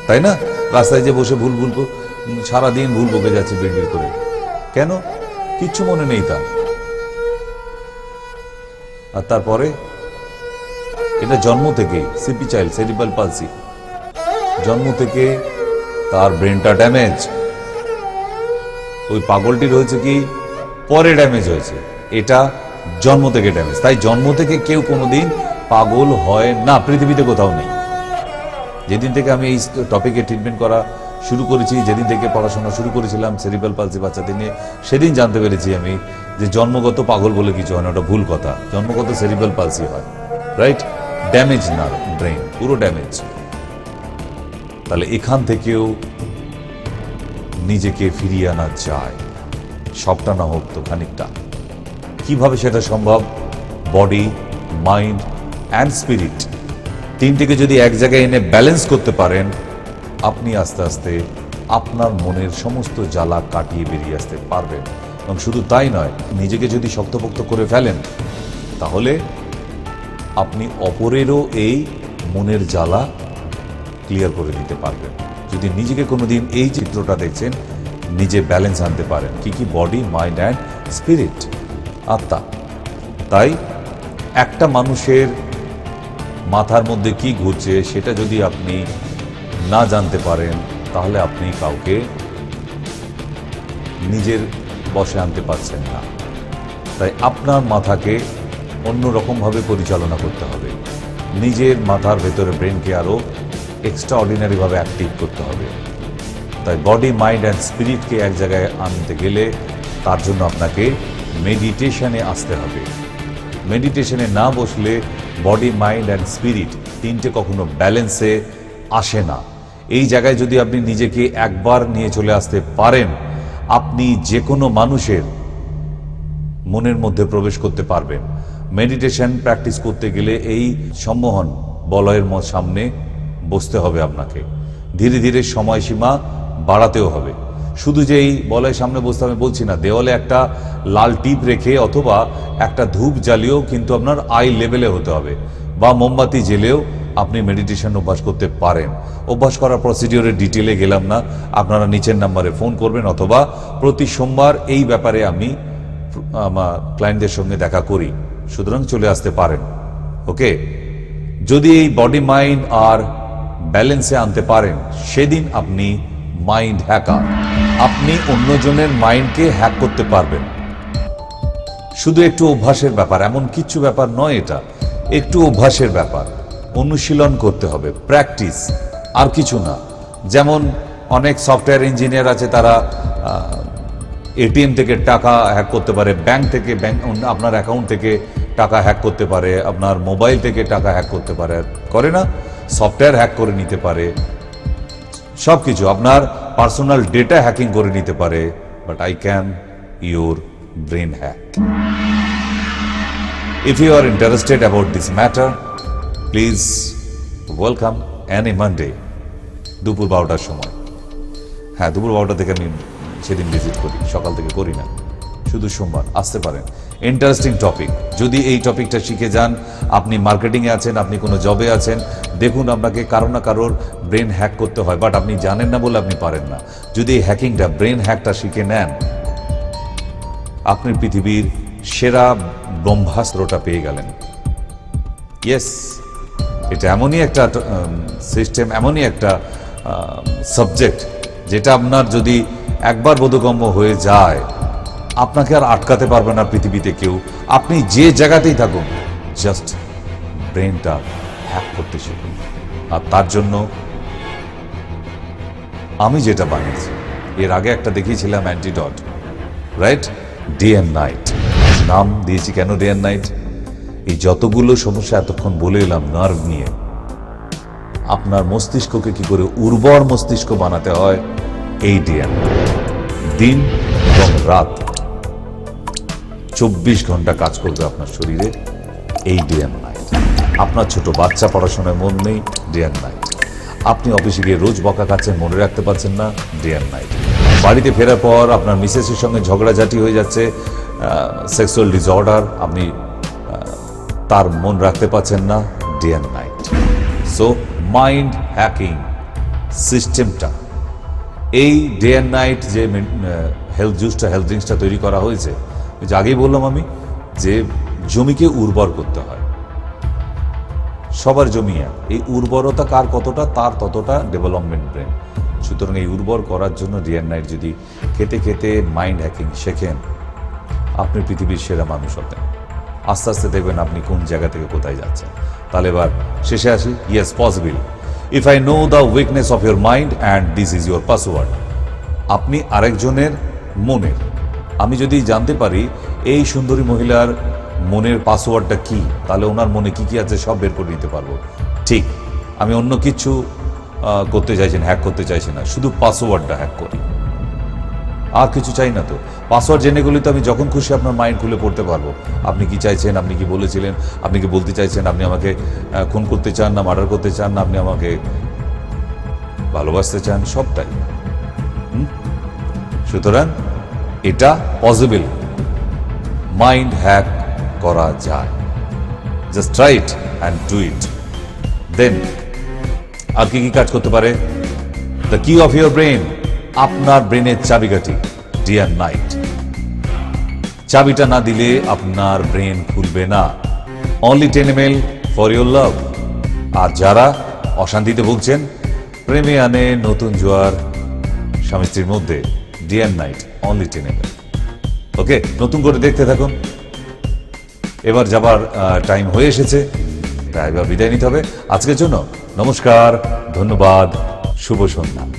তাই না? রাস্তায় যে বসে ভুল সারাদিন ভুল বকে যাচ্ছে বিড়বিড় করে। কেন? কিচ্ছু মনে নেই তার। আর তারপরে এটা জন্ম থেকে সিপি চাইল্ড, সেরিব্রাল পালসি, জন্ম থেকে তার ব্রেনটা ড্যামেজ। ওই পাগলটির হয়েছে কি পরে ড্যামেজ হয়েছে, এটা জন্ম থেকে ড্যামেজ। তাই জন্ম থেকে কেউ কোনোদিন পাগল হয় না, পৃথিবীতে কোথাও নেই। যেদিন থেকে আমি এই টপিকে ট্রিটমেন্ট করা শুরু করেছি, যেদিন থেকে পড়াশোনা শুরু করেছিলাম সেরিব্রাল পালসি বাচ্চাদের নিয়ে, সেদিন জানতে পেরেছি আমি যে জন্মগত পাগল বলে কিছু হয় না। ওটা ভুল কথা। জন্মগত সেরিব্রাল পালসি হয়, রাইট? ড্যামেজ না, ব্রেন পুরো ড্যামেজ। তাহলে এখান থেকেও নিজেকে ফিরিয়ে আনা যায়, সবটা না হোক তো খানিকটা। কিভাবে সেটা সম্ভব? বডি, মাইন্ড অ্যান্ড স্পিরিট, তিনটিকে যদি এক জায়গায় এনে ব্যালেন্স করতে পারেন, আপনি আস্তে আস্তে আপনার মনের সমস্ত জ্বালা কাটিয়ে বেরিয়ে আসতে পারবেন। এবং শুধু তাই নয়, নিজেকে যদি শক্তপোক্ত করে ফেলেন, তাহলে আপনি অপরেরও এই মনের জ্বালা ক্লিয়ার করে দিতে পারবেন। যদি নিজেকে কোনোদিন এই চিত্রটা দেখছেন, নিজে ব্যালেন্স আনতে পারেন। কি কি? বডি, মাইন্ড অ্যান্ড স্পিরিট, আত্মা। তাই একটা মানুষের মাথার মধ্যে কি ঘুরছে সেটা যদি আপনি না জানতে পারেন, তাহলে আপনি কাউকে নিজের বশে আনতে পারছেন না। তাই আপনার মাথাকে অন্যরকমভাবে পরিচালনা করতে হবে। নিজের মাথার ভেতরে ব্রেনকে আরও এক্সট্রা অর্ডিনারিভাবে অ্যাক্টিভ করতে হবে। তাই বডি, মাইন্ড অ্যান্ড স্পিরিটকে এক জায়গায় আনতে গেলে তার জন্য আপনাকে মেডিটেশনে আসতে হবে। মেডিটেশনে না বসলে বডি, মাইন্ড অ্যান্ড স্পিরিট তিনটে কখনো ব্যালেন্সে আসে না। এই জায়গায় যদি আপনি নিজেকে একবার নিয়ে চলে আসতে পারেন, আপনি যে কোনো মানুষের মনের মধ্যে প্রবেশ করতে পারবেন। মেডিটেশন প্র্যাকটিস করতে গেলে এই সম্মোহন বলয়ের সামনে বসতে হবে আপনাকে। ধীরে ধীরে সময়সীমা বাড়াতেও হবে। শুধু যে এই বলয়ের সামনে বসতে আমি বলছি না, দেওয়ালে একটা লাল টিপ রেখে অথবা একটা ধূপ জ্বালিয়েও কিন্তু আপনার আই লেভেলে হতে হবে, বা মোমবাতি জেলেও আপনি মেডিটেশন অভ্যাস করতে পারেন। অভ্যাস করার প্রসিডিওরের ডিটেলে গেলাম না, আপনারা নিচের নাম্বারে ফোন করবেন, অথবা প্রতি সোমবার এই ব্যাপারে আমি আমার ক্লায়েন্টদের সঙ্গে দেখা করি। সুতরাং চলে আসতে পারেন। ওকে, যদি এই বডি, মাইন্ড আর ব্যালেন্সে আনতে পারেন, সেদিন আপনি মাইন্ড হ্যাকার। আপনি অন্যজনের মাইন্ডকে হ্যাক করতে পারবেন, শুধু একটু অভ্যাসের ব্যাপার, এমন কিছু ব্যাপার নয় এটা, একটু অভ্যাসের ব্যাপার, অনুশীলন করতে হবে, প্র্যাকটিস, আর কিছু না। যেমন অনেক সফটওয়্যার ইঞ্জিনিয়ার আছে, তারা এটিএম থেকে টাকা হ্যাক করতে পারে, ব্যাংক থেকে আপনার অ্যাকাউন্ট থেকে টাকা হ্যাক করতে পারে, আপনার মোবাইল থেকে টাকা হ্যাক করতে পারে, করে না? সফটওয়্যার হ্যাক করে নিতে পারে, সব কিছু, আপনার পার্সোনাল ডেটা হ্যাকিং করে নিতে পারে। But I can your brain hack. If you are interested about this matter, please welcome any Monday দুপুর 12টার সময়। হ্যাঁ, দুপুর 12টা থেকে আমি সেদিন ভিজিট করি, সকাল থেকে করি না, শুধু সোমবার আসতে পারেন। Interesting topic. যদি এই টপিকটা শিখে যান, আপনি মার্কেটিংয়ে আছেন, আপনি কোনো জবে আছেন, দেখুন আপনাকে কারো না কারোর ব্রেন হ্যাক করতে হয়, বাট আপনি জানেন না বলে আপনি পারেন না। যদি এই হ্যাকিংটা, ব্রেন হ্যাকটা শিখে নেন, আপনি পৃথিবীর সেরা ব্রহ্মাস্ত্রটা পেয়ে গেলেন। ইয়েস, এটা এমনই একটা সিস্টেম, এমনই একটা সাবজেক্ট, যেটা আপনার যদি একবার বোধগম্য হয়ে যায়, আপনাকে আর আটকাতে পারবে না পৃথিবীতে কেউ। আপনি যে জায়গাতেই থাকুন, জাস্ট ব্রেনটা হ্যাক করতে শিখুন। আর তার জন্য আমি যেটা বানিয়েছি, এর আগে একটা দেখিয়েছিলাম antidote, right? Day and night নাম দিয়েছি কেন ডে অ্যান্ড নাইট? এই যতগুলো সমস্যা এতক্ষণ বলে এলাম নার্ভ নিয়ে, আপনার মস্তিষ্ককে কি করে উর্বর মস্তিষ্ক বানাতে হয়, এই ডে অ্যান্ড নাইট। দিন এবং রাত 24 ঘন্টা কাজ করবে আপনার শরীরে, এই ডে অ্যান্ড নাইট। আপনার ছোট বাচ্চা পড়াশোনায় মন নেই, ডে অ্যান্ড নাইট। আপনি অফিসে গিয়ে রোজ বকা খাচ্ছেন, মনে রাখতে পারছেন না, ডে অ্যান্ড নাইট। বাড়িতে ফেরার পর আপনার মিসেসের সঙ্গে ঝগড়াঝাটি হয়ে যাচ্ছে, সেক্সুয়াল ডিসঅর্ডার, আপনি তার মন রাখতে পারছেন না, day and night. So mind hacking সিস্টেমটা, এই ডে অ্যান্ড নাইট যে হেলথ জুসটা, হেলথ ড্রিঙ্কসটা তৈরি করা হয়েছে, যে আগেই বললাম আমি, যে জমিকে উর্বর করতে হয়। সবার জমি এক, এই উর্বরতা কার কতটা, তার ততটা ডেভেলপমেন্ট ব্রেন। সুতরাং এই উর্বর করার জন্য ডে অ্যান্ড নাইট যদি খেতে খেতে মাইন্ড হ্যাকিং শেখেন, আপনি পৃথিবীর সেরা মানুষ হতেন। আস্তে আস্তে দেখবেন আপনি কোন জায়গা থেকে কোথায় যাচ্ছেন। তাহলে এবার শেষে আসি। Yes, possible. If I know the weakness of your mind and this is your password. আপনি আরেকজনের মনের, আমি যদি জানতে পারি এই সুন্দরী মহিলার মনের পাসওয়ার্ডটা কি, তাহলে ওনার মনে কি কি আছে সব বের করে নিতে পারবো। ঠিক, আমি অন্য কিছু করতে চাইছি না, হ্যাক করতে চাইছি না, শুধু পাসওয়ার্ডটা হ্যাক করি, আর কিছু চাই না। তো পাসওয়ার্ড জেনে গেলে তো আমি যখন খুশি আপনার মাইন্ড খুলে পড়তে পারবো। আপনি কি চাইছেন, আপনি কি বলেছিলেন, আপনি কি বলতে চাইছেন, আপনি আমাকে খুন করতে চান না মার্ডার করতে চান, না আপনি আমাকে ভালোবাসতে চান, সবটাই। সুতরাং এটা পসিবল, মাইন্ড হ্যাক করা যায়। Just try it and do it. Then আর কি কি কাজ করতে পারে? দ্য কি অফ ইউর ব্রেন, আপনার ব্রেনের চাবিকাঠি, ডে অ্যান্ড নাইট। চাবিটা না দিলে আপনার ব্রেন খুলবে না। Only 10 ml for your love. আর যারা অশান্তিতে ভুগছেন, প্রেমে আনে নতুন জোয়ার স্বামী স্ত্রীর মধ্যে, day and night, only 10 ml। ওকে, নতুন করে দেখতে থাকুন। এবার যাবার টাইম হয়ে এসেছে, তাই এবার বিদায় নিতে হবে। আজকের জন্য নমস্কার, ধন্যবাদ, শুভ সন্ধ্যা।